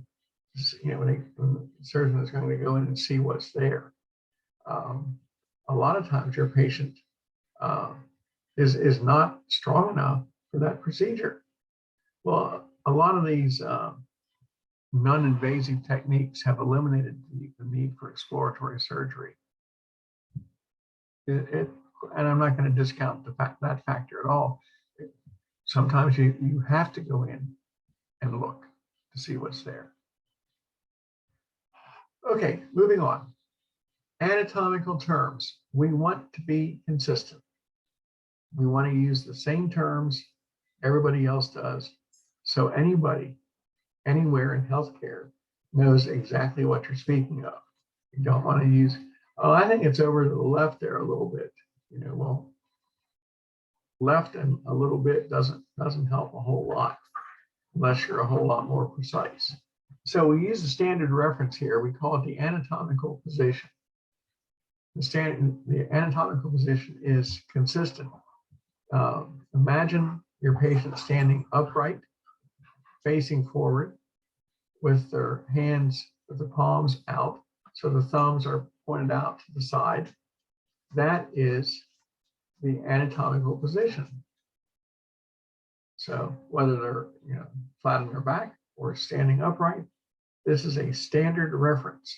When the surgeon is going to go in and see what's there. A lot of times your patient is not strong enough for that procedure. Well, a lot of these non-invasive techniques have eliminated the need for exploratory surgery. And I'm not going to discount that factor at all. Sometimes you have to go in and look to see what's there. Okay, moving on. Anatomical terms. We want to be consistent. We want to use the same terms everybody else does. So anybody, anywhere in healthcare knows exactly what you're speaking of. You don't want to use, oh, I think it's over to the left there a little bit. Well, left and a little bit doesn't help a whole lot unless you're a whole lot more precise. So we use a standard reference here. We call it the anatomical position. The anatomical position is consistent. Imagine your patient standing upright, facing forward, with their hands, with the palms out, so the thumbs are pointed out to the side. That is the anatomical position. So whether they're flat on their back or standing upright, this is a standard reference.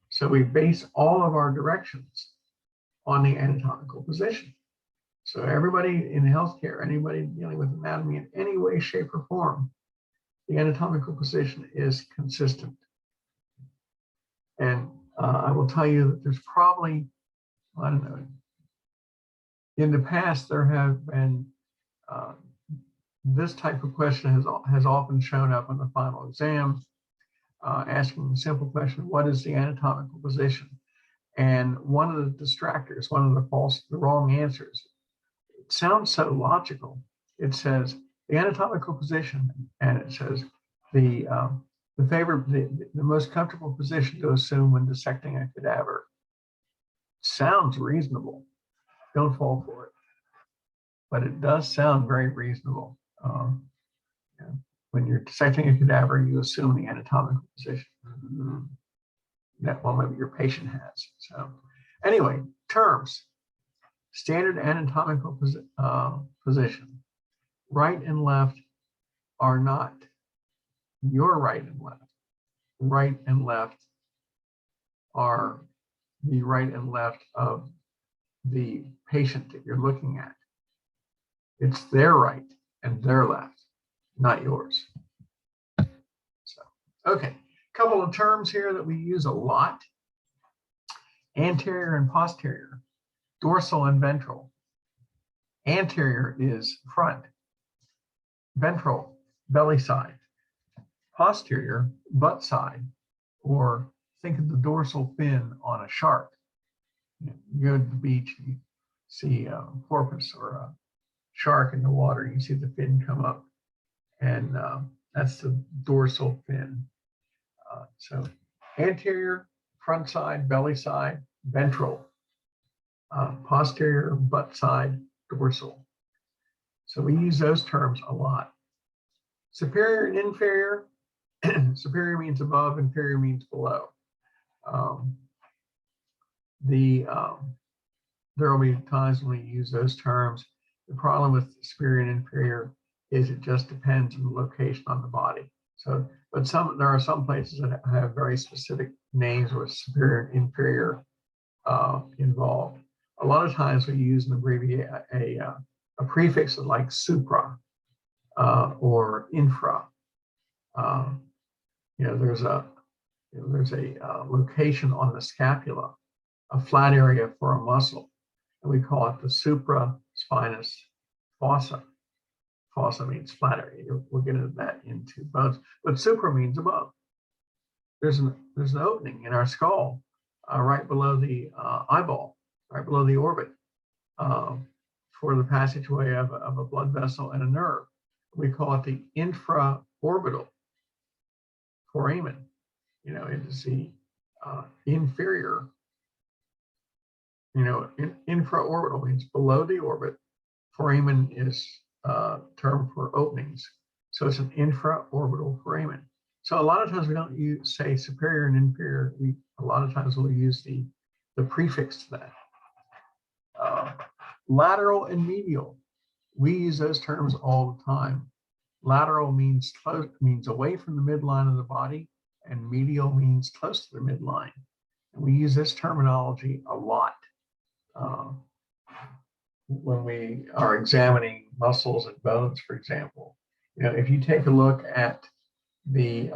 So we base all of our directions on the anatomical position. So everybody in healthcare, anybody dealing with anatomy in any way, shape, or form, the anatomical position is consistent. And I will tell you that there's probably, I don't know, in the past there have been, this type of question has often shown up in the final exam, asking the simple question, what is the anatomical position? And one of the distractors, one of the wrong answers, it sounds so logical. It says the anatomical position, and it says the most comfortable position to assume when dissecting a cadaver. Sounds reasonable. Don't fall for it. But it does sound very reasonable. When you're dissecting a cadaver, you assume the anatomical position that maybe your patient has. So anyway, terms. Standard anatomical position. Right and left are not your right and left. Right and left are the right and left of the patient that you're looking at. It's their right and their left, not yours. So, okay, a couple of terms here that we use a lot. Anterior and posterior, dorsal and ventral. Anterior is front, ventral, belly side, posterior, butt side, or think of the dorsal fin on a shark. You go to the beach, you see a porpoise or a shark in the water, you see the fin come up, and that's the dorsal fin. So anterior, front side, belly side, ventral, posterior, butt side, dorsal. So we use those terms a lot. Superior and inferior. Superior means above, inferior means below. There will be times when we use those terms. The problem with superior and inferior is it just depends on the location on the body. So, but there are some places that have very specific names with superior and inferior involved. A lot of times we use an a prefix like supra or infra. There's a location on the scapula, a flat area for a muscle, and we call it the supraspinous fossa. Fossa means flat area. We'll get into that into bones, but supra means above. There's an opening in our skull right below the eyeball, right below the orbit, for the passageway of a blood vessel and a nerve. We call it the infraorbital foramen. It is the inferior. Infraorbital means below the orbit. Foramen is a term for openings. So it's an infraorbital foramen. So a lot of times we don't say superior and inferior. A lot of times we'll use the prefix to that. Lateral and medial. We use those terms all the time. Lateral means close, means away from the midline of the body, and medial means close to the midline. And we use this terminology a lot when we are examining muscles and bones, for example. If you take a look at the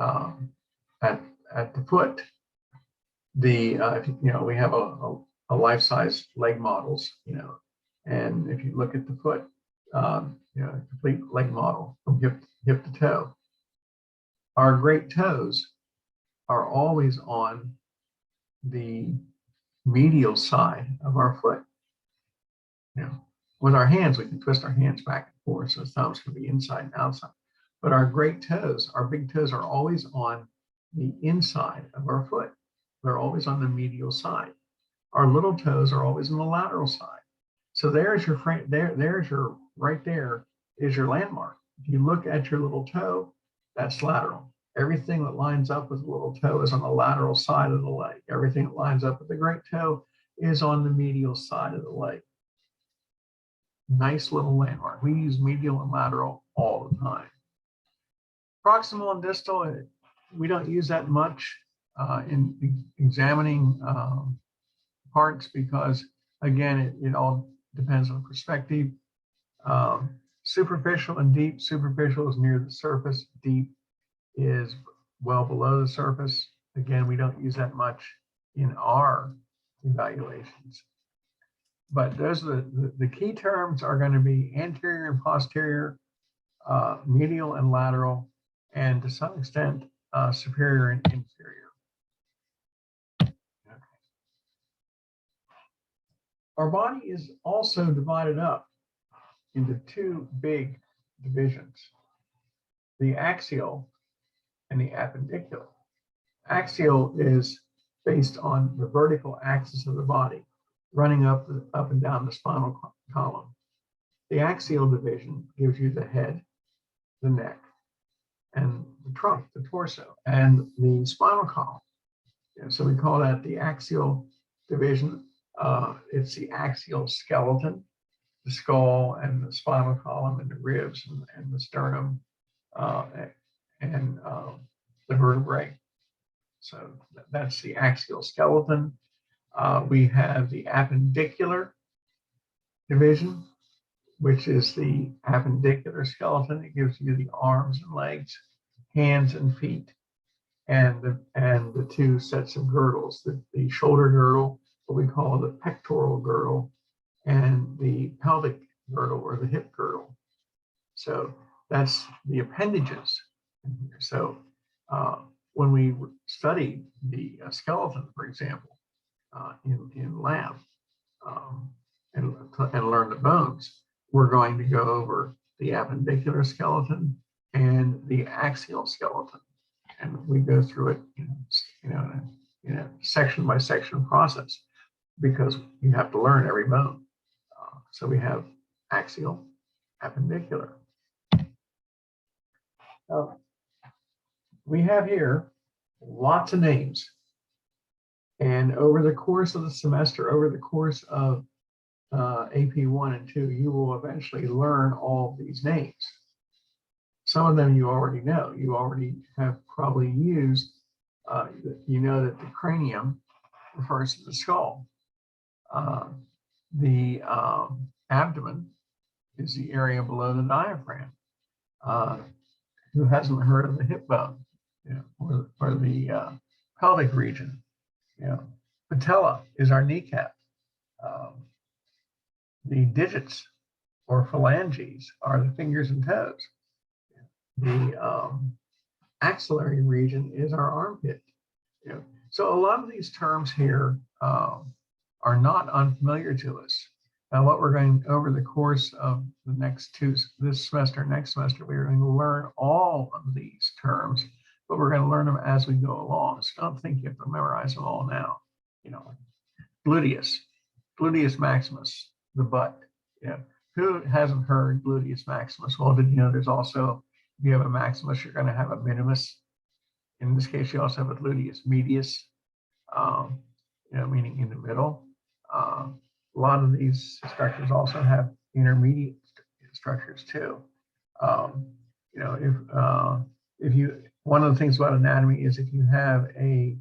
foot, we have a life-size leg models, and if you look at the foot, complete leg model from hip to toe. Our great toes are always on the medial side of our foot. With our hands, we can twist our hands back and forth, so the thumbs can be inside and outside. But our great toes, our big toes, are always on the inside of our foot. They're always on the medial side. Our little toes are always on the lateral side. So there's your frame. There's your right there is your landmark. If you look at your little toe, that's lateral. Everything that lines up with the little toe is on the lateral side of the leg. Everything that lines up with the great toe is on the medial side of the leg. Nice little landmark. We use medial and lateral all the time. Proximal and distal, we don't use that much in examining parts because, again, it all depends on perspective. Superficial and deep. Superficial is near the surface. Deep is well below the surface. Again, we don't use that much in our evaluations. But those are the key terms are going to be anterior and posterior, medial and lateral, and to some extent, superior and inferior. Okay. Our body is also divided up into two big divisions, the axial and the appendicular. Axial is based on the vertical axis of the body, running up and down the spinal column. The axial division gives you the head, the neck, and the trunk, the torso, and the spinal column. So we call that the axial division. It's the axial skeleton, the skull and the spinal column and the ribs and the sternum and the vertebrae. So that's the axial skeleton. We have the appendicular division, which is the appendicular skeleton. It gives you the arms and legs, hands and feet, and the two sets of girdles, the shoulder girdle, what we call the pectoral girdle, and the pelvic girdle or the hip girdle. So that's the appendages. So when we study the skeleton, for example, in lab and learn the bones, we're going to go over the appendicular skeleton and the axial skeleton, and we go through it, in a section by section process, because you have to learn every bone. So we have axial, appendicular. We have here lots of names. And over the course of the semester, over the course of AP 1 and 2, you will eventually learn all of these names. Some of them you already know. You already have probably used, you know that the cranium refers to the skull. The abdomen is the area below the diaphragm. Who hasn't heard of the hip bone, or the pelvic region? Patella is our kneecap. The digits or phalanges are the fingers and toes. The axillary region is our armpit. So a lot of these terms here are not unfamiliar to us. Now, what we're going over the course of the next this semester, next semester, we're going to learn all of these terms, but we're going to learn them as we go along. So don't think you have to memorize them all now. Gluteus Maximus, the butt. Who hasn't heard Gluteus Maximus? Well, did you know there's also If you have a maximus, you're going to have a minimus. In this case, you also have a gluteus medius, meaning in the middle. A lot of these structures also have intermediate structures too. If you, one of the things about anatomy is if you have a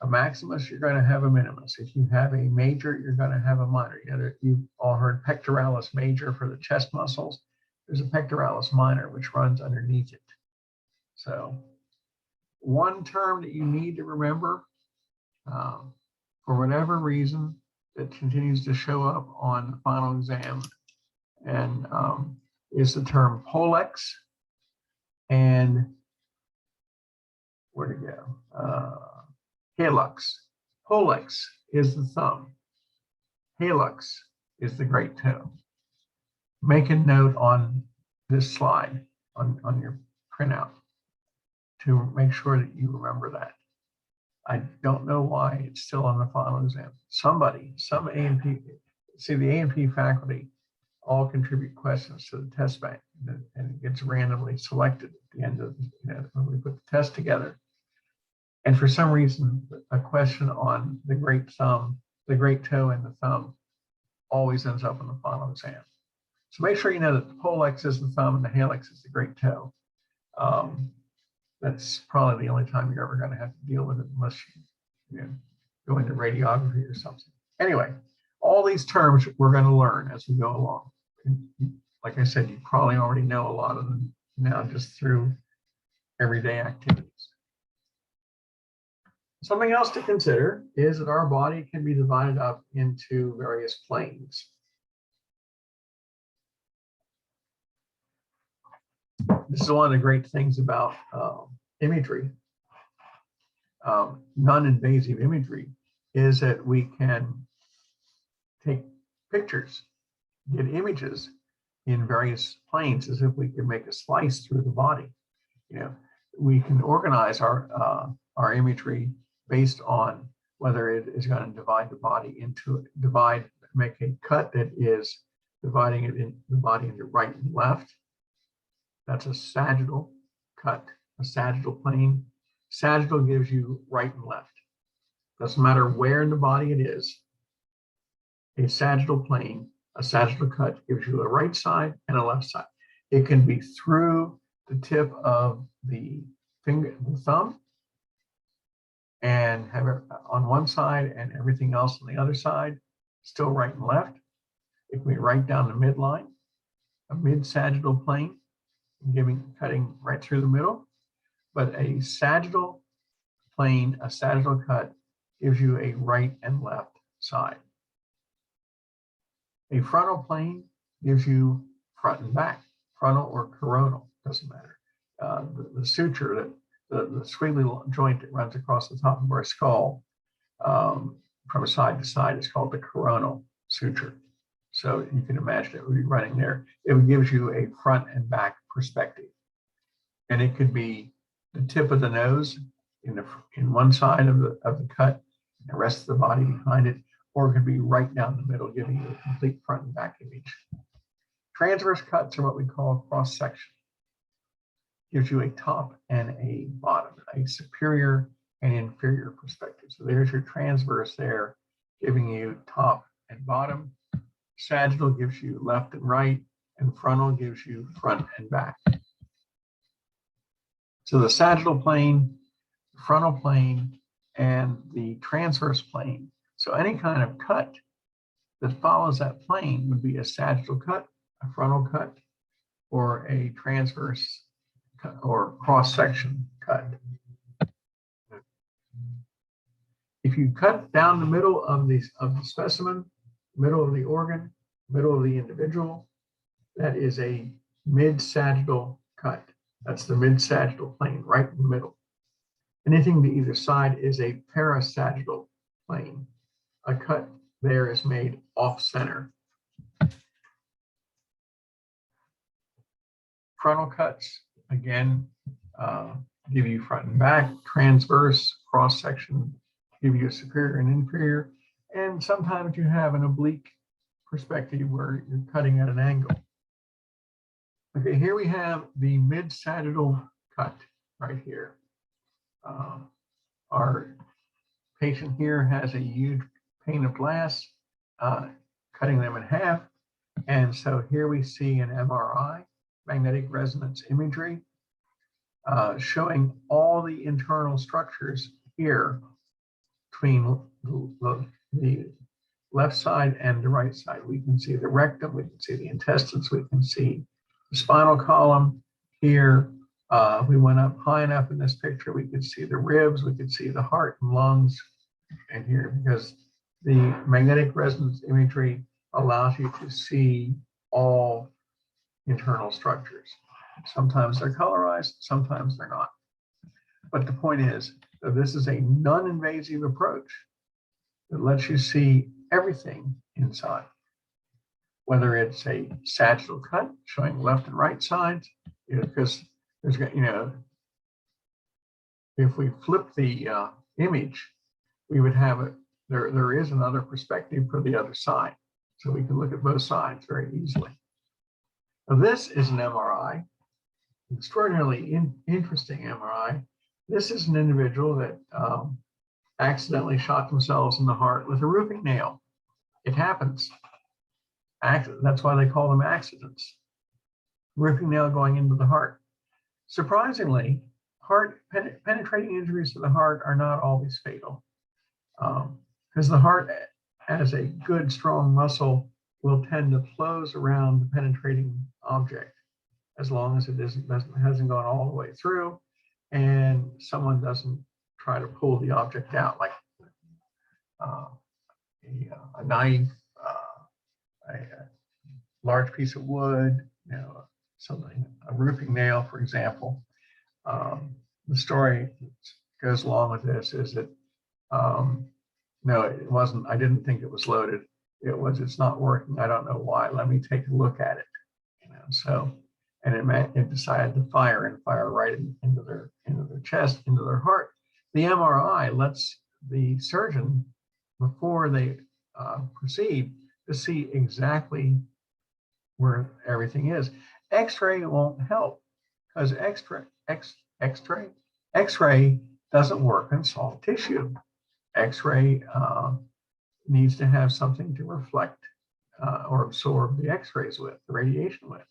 maximus, you're going to have a minimus. If you have a major, you're going to have a minor. You've all heard pectoralis major for the chest muscles. There's a pectoralis minor, which runs underneath it. So one term that you need to remember, for whatever reason, that continues to show up on the final exam, and is the term pollex. And where to go? Hallux. Pollex is the thumb. Hallux is the great toe. Make a note on this slide on your printout to make sure that you remember that. I don't know why it's still on the final exam. Some A&P, see, the A&P faculty all contribute questions to the test bank, and it gets randomly selected at the end of, when we put the test together. And for some reason, a question on the great thumb, the great toe and the thumb always ends up in the final exam. So make sure you know that the pollex is the thumb and the hallux is the great toe. That's probably the only time you're ever going to have to deal with it, unless you go into radiography or something. Anyway, all these terms we're going to learn as we go along. And like I said, you probably already know a lot of them now just through everyday activities. Something else to consider is that our body can be divided up into various planes. This is one of the great things about imagery, non-invasive imagery, is that we can take pictures, get images in various planes, as if we could make a slice through the body. We can organize our imagery based on whether it is going to divide the body make a cut that is dividing the body into right and left. That's a sagittal cut, a sagittal plane. Sagittal gives you right and left. Doesn't matter where in the body it is. A sagittal plane, a sagittal cut gives you a right side and a left side. It can be through the tip of the finger, the thumb, and have it on one side and everything else on the other side, still right and left. It can be right down the midline, a mid-sagittal plane, cutting right through the middle. But a sagittal plane, a sagittal cut, gives you a right and left side. A frontal plane gives you front and back, frontal or coronal, doesn't matter. The suture, the squiggly joint that runs across the top of our skull from side to side is called the coronal suture. So you can imagine it would be running there. It gives you a front and back perspective. And it could be the tip of the nose in one side of the cut, and the rest of the body behind it, or it could be right down the middle, giving you a complete front and back image. Transverse cuts are what we call cross section. Gives you a top and a bottom, a superior and inferior perspective. So there's your transverse there, giving you top and bottom. Sagittal gives you left and right, and frontal gives you front and back. So the sagittal plane, the frontal plane, and the transverse plane. So any kind of cut that follows that plane would be a sagittal cut, a frontal cut, or a transverse cut, or cross-section cut. If you cut down the middle of the specimen, middle of the organ, middle of the individual, that is a mid-sagittal cut. That's the mid-sagittal plane, right in the middle. Anything to either side is a parasagittal plane. A cut there is made off-center. Frontal cuts, again, give you front and back. Transverse, cross-section, give you a superior and inferior. And sometimes you have an oblique perspective where you're cutting at an angle. Okay, here we have the mid-sagittal cut right here. Our patient here has a huge pane of glass, cutting them in half. And so here we see an MRI, magnetic resonance imagery, showing all the internal structures here between the left side and the right side. We can see the rectum, we can see the intestines, we can see the spinal column here. We went up high enough in this picture, we could see the ribs, we could see the heart and lungs in here, because the magnetic resonance imagery allows you to see all internal structures. Sometimes they're colorized, sometimes they're not. But the point is that this is a non-invasive approach that lets you see everything inside, whether it's a sagittal cut showing left and right sides, because there's, if we flip the image, we would have it, there is another perspective for the other side. So we can look at both sides very easily. Now this is an MRI, extraordinarily interesting MRI. This is an individual that accidentally shot themselves in the heart with a roofing nail. It happens. That's why they call them accidents. Roofing nail going into the heart. Surprisingly, penetrating injuries to the heart are not always fatal, because the heart, as a good, strong muscle, will tend to close around the penetrating object as long as it hasn't gone all the way through and someone doesn't try to pull the object out, like a knife, a large piece of wood, something, a roofing nail, for example. The story that goes along with this is that no, it wasn't. I didn't think it was loaded. It's not working. I don't know why. Let me take a look at it. So, and it decided to fire right into their chest, into their heart. The MRI lets the surgeon, before they proceed, to see exactly where everything is. X-ray won't help, because X-ray doesn't work in soft tissue. X-ray needs to have something to reflect or absorb the X-rays with, the radiation with.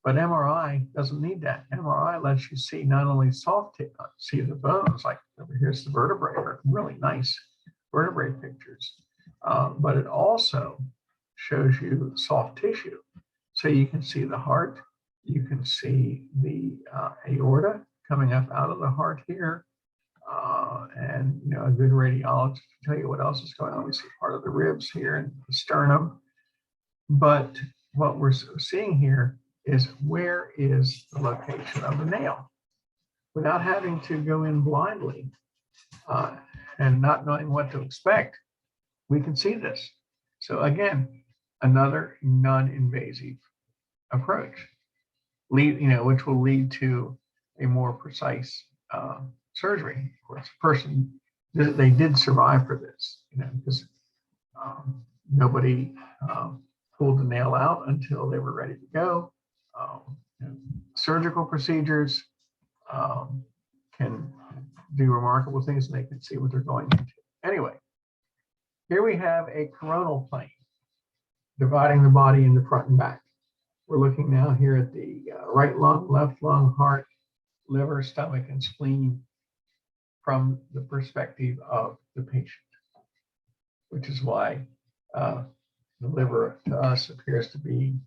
But MRI doesn't need that. MRI lets you see not only see the bones, like over here's the vertebrae, are really nice vertebrae pictures, but it also shows you soft tissue. So you can see the heart, you can see the aorta coming up out of the heart here, and a good radiologist can tell you what else is going on. We see part of the ribs here and the sternum. But what we're seeing here is where is the location of the nail, without having to go in blindly and not knowing what to expect. We can see this. So again, another non-invasive approach, which will lead to a more precise surgery. Of course, they did survive for this, because nobody pulled the nail out until they were ready to go. Surgical procedures can do remarkable things, and they can see what they're going into. Anyway, here we have a coronal plane dividing the body into front and back. We're looking now here at the right lung, left lung, heart, liver, stomach, and spleen from the perspective of the patient, which is why the liver to us appears to be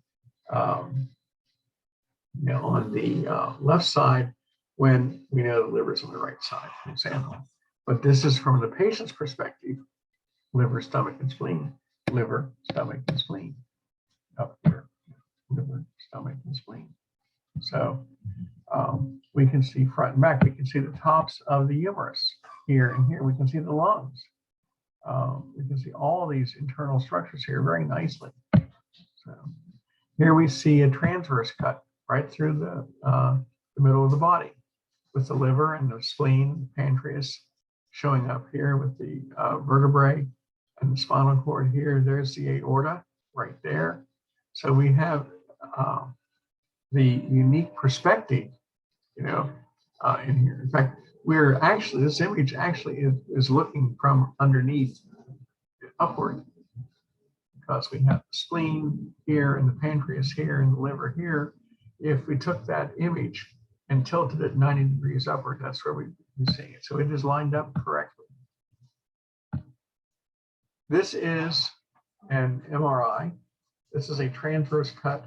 on the left side, when we know the liver's on the right side, for example. But this is from the patient's perspective: liver, stomach, and spleen. Liver, stomach, and spleen. Up here, liver, stomach, and spleen. So we can see front and back. We can see the tops of the humerus here and here. We can see the lungs. We can see all these internal structures here very nicely. So here we see a transverse cut right through the middle of the body, with the liver and the spleen, pancreas showing up here with the vertebrae and the spinal cord here. There's the aorta right there. So we have the unique perspective, in here. In fact, this image actually is looking from underneath upward, because we have the spleen here and the pancreas here and the liver here. If we took that image and tilted it 90 degrees upward, that's where we'd be seeing it. So it is lined up correctly. This is an MRI. This is a transverse cut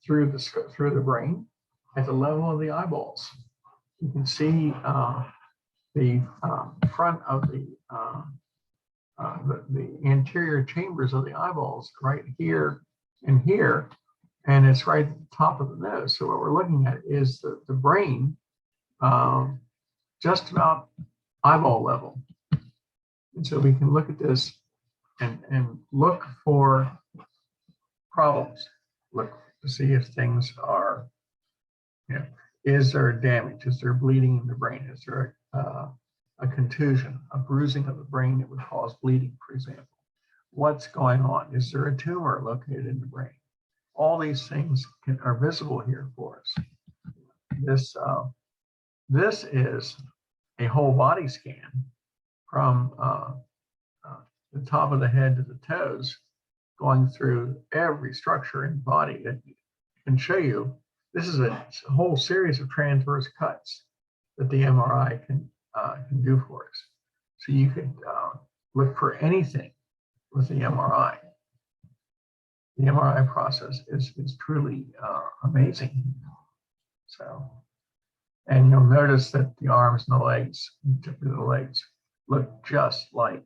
through the brain at the level of the eyeballs. You can see the front of the anterior chambers of the eyeballs right here and here, and it's right at the top of the nose. So what we're looking at is the brain just about eyeball level. And so we can look at this and look for problems, look to see if things are, is there damage? Is there bleeding in the brain? Is there a contusion, a bruising of the brain that would cause bleeding, for example? What's going on? Is there a tumor located in the brain? All these things are visible here for us. This is a whole body scan from the top of the head to the toes, going through every structure in the body that can show you. This is a whole series of transverse cuts that the MRI can do for us. So you could look for anything with the MRI. The MRI process is truly amazing. So, and you'll notice that the arms and the legs, particularly the legs, look just like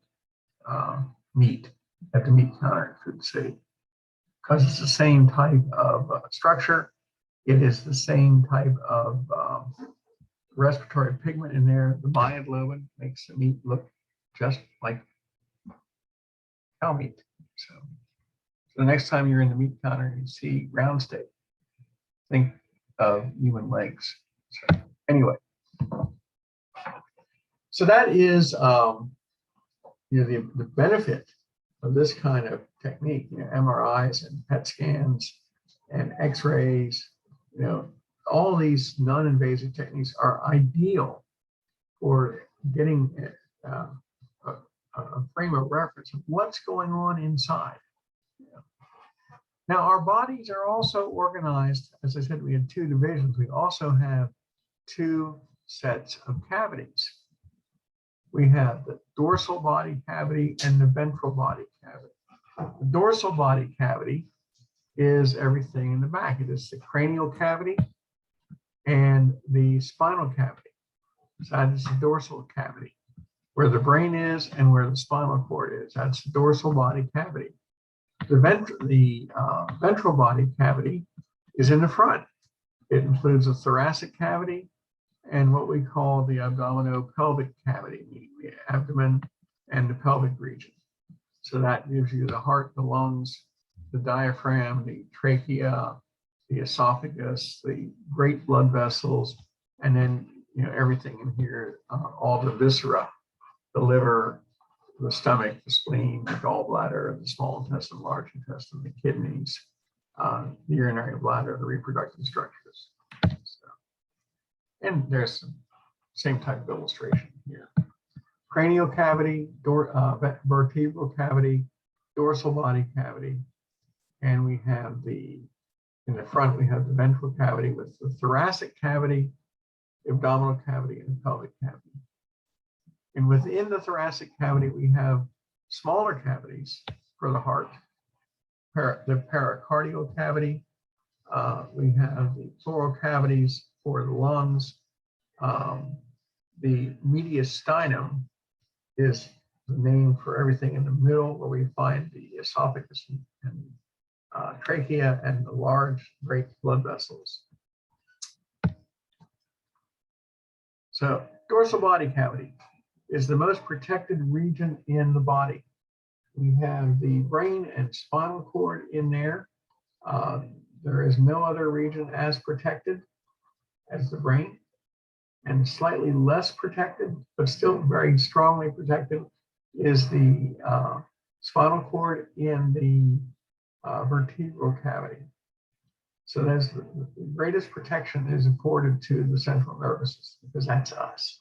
meat at the meat counter in Food City, because it's the same type of structure. It is the same type of respiratory pigment in there. The myoglobin makes the meat look just like cow meat. So the next time you're in the meat counter and you see round steak, think of human legs. So anyway, so that is the benefit of this kind of technique. MRIs and PET scans and X-rays. All these non-invasive techniques are ideal for getting a frame of reference of what's going on inside. Now, our bodies are also organized, as I said, we had two divisions. We also have two sets of cavities. We have the dorsal body cavity and the ventral body cavity. The dorsal body cavity is everything in the back. It is the cranial cavity and the spinal cavity. So that is the dorsal cavity, where the brain is and where the spinal cord is. That's the dorsal body cavity. The ventral body cavity is in the front. It includes the thoracic cavity and what we call the abdominopelvic cavity, meaning the abdomen and the pelvic region. So that gives you the heart, the lungs, the diaphragm, the trachea, the esophagus, the great blood vessels, and then everything in here, all the viscera, the liver, the stomach, the spleen, the gallbladder, the small intestine, large intestine, the kidneys, the urinary bladder, the reproductive structures. So, and there's the same type of illustration here. Cranial cavity, vertebral cavity, dorsal body cavity, and we have in the front, we have the ventral cavity with the thoracic cavity, the abdominal cavity, and the pelvic cavity. And within the thoracic cavity, we have smaller cavities for the heart, the pericardial cavity. We have the pleural cavities for the lungs. The mediastinum is the name for everything in the middle, where we find the esophagus and trachea and the large great blood vessels. So dorsal body cavity is the most protected region in the body. We have the brain and spinal cord in there. There is no other region as protected as the brain, and slightly less protected, but still very strongly protected, is the spinal cord in the vertebral cavity. So there's the greatest protection is afforded to the central nervous system because that's us.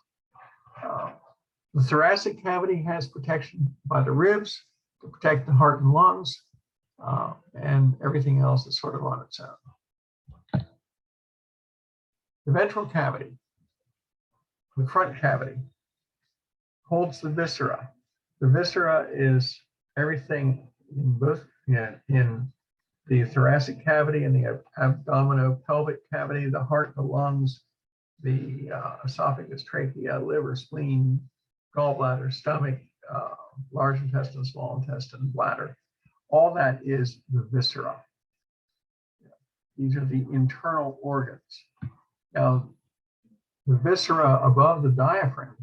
The thoracic cavity has protection by the ribs to protect the heart and lungs, and everything else is sort of on its own. The ventral cavity, the front cavity, holds the viscera. The viscera is everything in both in the thoracic cavity and the abdominopelvic cavity, the heart, the lungs, the esophagus, trachea, liver, spleen, gallbladder, stomach, large intestine, small intestine, bladder. All that is the viscera. These are the internal organs. Now, the viscera above the diaphragm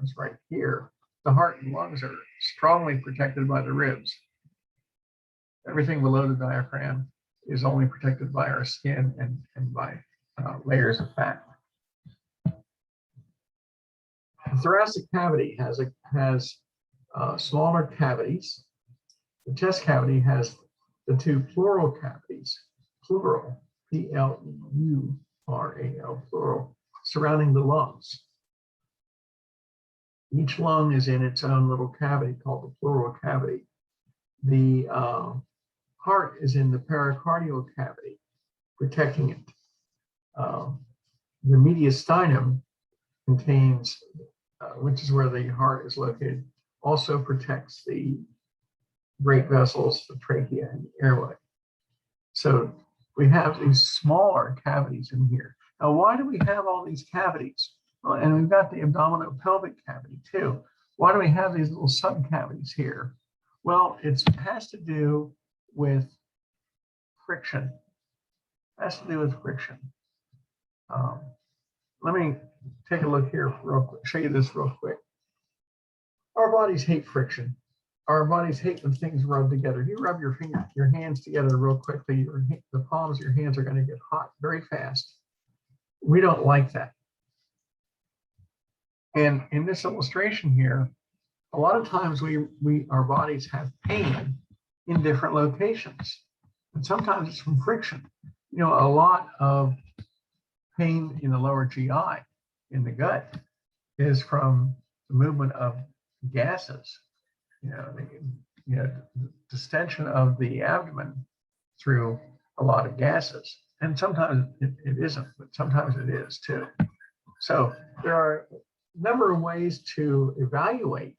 is right here. The heart and lungs are strongly protected by the ribs. Everything below the diaphragm is only protected by our skin and by layers of fat. The thoracic cavity has smaller cavities. The chest cavity has the two pleural cavities, pleural, P-L-E-U-R-A-L, pleural, surrounding the lungs. Each lung is in its own little cavity called the pleural cavity. The heart is in the pericardial cavity, protecting it. The mediastinum contains, which is where the heart is located, also protects the great vessels, the trachea, and the airway. So we have these smaller cavities in here. Now, why do we have all these cavities? Well, and we've got the abdominopelvic cavity too. Why do we have these little subcavities here? Well, it has to do with friction. It has to do with friction. Let me take a look here real quick, show you this real quick. Our bodies hate friction. Our bodies hate when things rub together. You rub your hands together real quickly, the palms of your hands are going to get hot very fast. We don't like that. And in this illustration here, a lot of times our bodies have pain in different locations. And sometimes it's from friction. You know, a lot of pain in the lower GI, in the gut, is from the movement of gases. The distension of the abdomen through a lot of gases. And sometimes it isn't, but sometimes it is too. So there are a number of ways to evaluate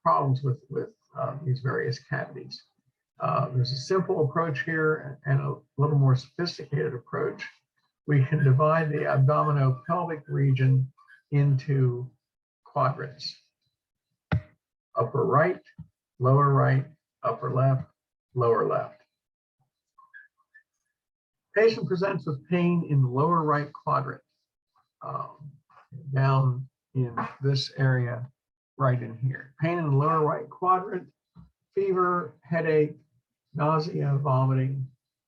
problems with these various cavities. There's a simple approach here and a little more sophisticated approach. We can divide the abdominopelvic region into quadrants. Upper right, upper left, lower left. Patient presents with pain in the lower right quadrant, down in this area right in here. Pain in the lower right quadrant, fever, headache, nausea, vomiting,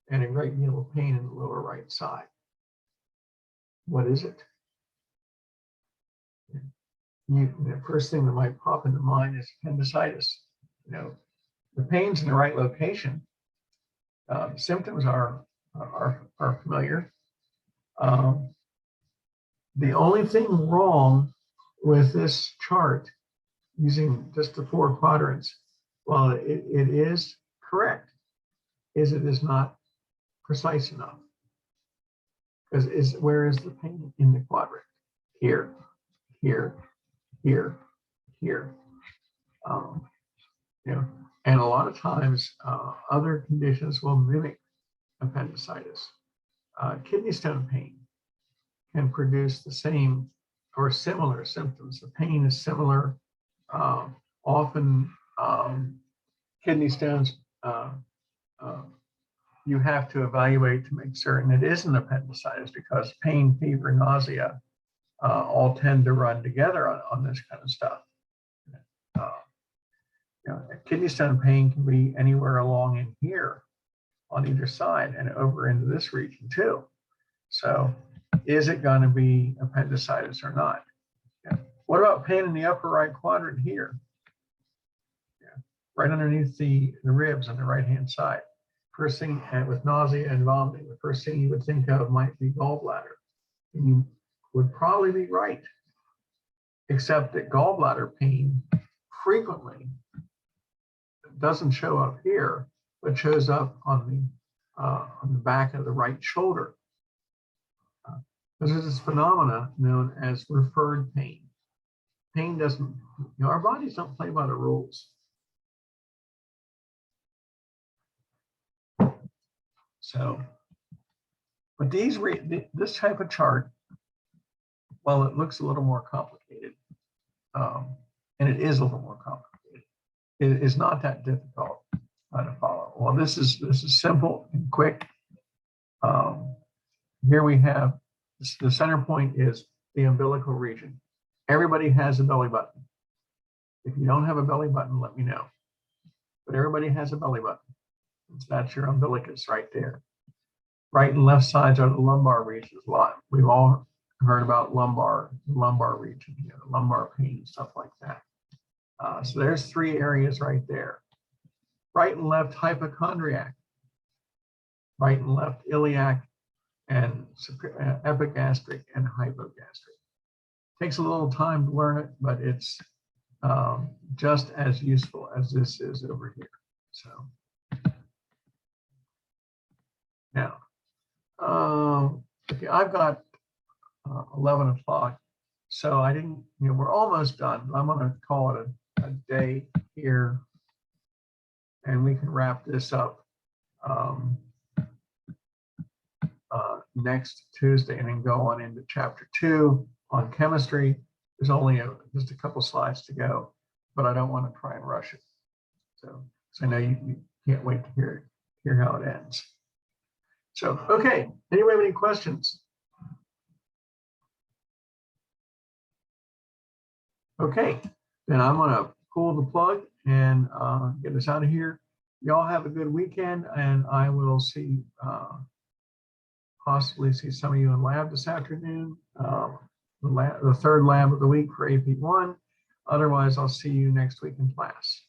and a great deal of pain in the lower right side. What is it? The first thing that might pop into mind is appendicitis. The pain's in the right location. Symptoms are familiar. The only thing wrong with this chart, using just the 4 quadrants, while it is correct, is it is not precise enough. Because where is the pain in the quadrant? Here, here, here, here. And a lot of times other conditions will mimic appendicitis. Kidney stone pain can produce the same or similar symptoms. The pain is similar. Often kidney stones, you have to evaluate to make certain it isn't appendicitis, because pain, fever, nausea all tend to run together on this kind of stuff. Kidney stone pain can be anywhere along in here on either side and over into this region too. So is it going to be appendicitis or not? What about pain in the upper right quadrant here? Right underneath the ribs on the right hand side. first thing with nausea and vomiting, the first thing you would think of might be gallbladder. And you would probably be right, except that gallbladder pain frequently doesn't show up here, but shows up on the back of the right shoulder. There's this phenomena known as referred pain. Pain doesn't, our bodies don't play by the rules. So, but this type of chart, well, it looks a little more complicated, and it is a little more complicated. It is not that difficult to follow. Well, this is simple and quick. Here we have the center point is the umbilical region. Everybody has a belly button. If you don't have a belly button, let me know. But everybody has a belly button. That's your umbilicus right there. Right and left sides are the lumbar regions. We've all heard about lumbar region, lumbar pain and stuff like that. So there's 3 areas right there. Right and left hypochondriac. Right and left iliac and epigastric and hypogastric. Takes a little time to learn it, but it's just as useful as this is over here. So now, okay, I've got 11 o'clock, so I didn't, we're almost done. I'm going to call it a day here, and we can wrap this up next Tuesday and then go on into chapter 2 on chemistry. There's only just a couple slides to go, but I don't want to try and rush it. So I know you can't wait to hear how it ends. So, okay, anybody have any questions? Okay, then I'm going to pull the plug and get us out of here. Y'all have a good weekend, and I will possibly see some of you in lab this afternoon, the 3rd lab of the week for AP1. Otherwise, I'll see you next week in class.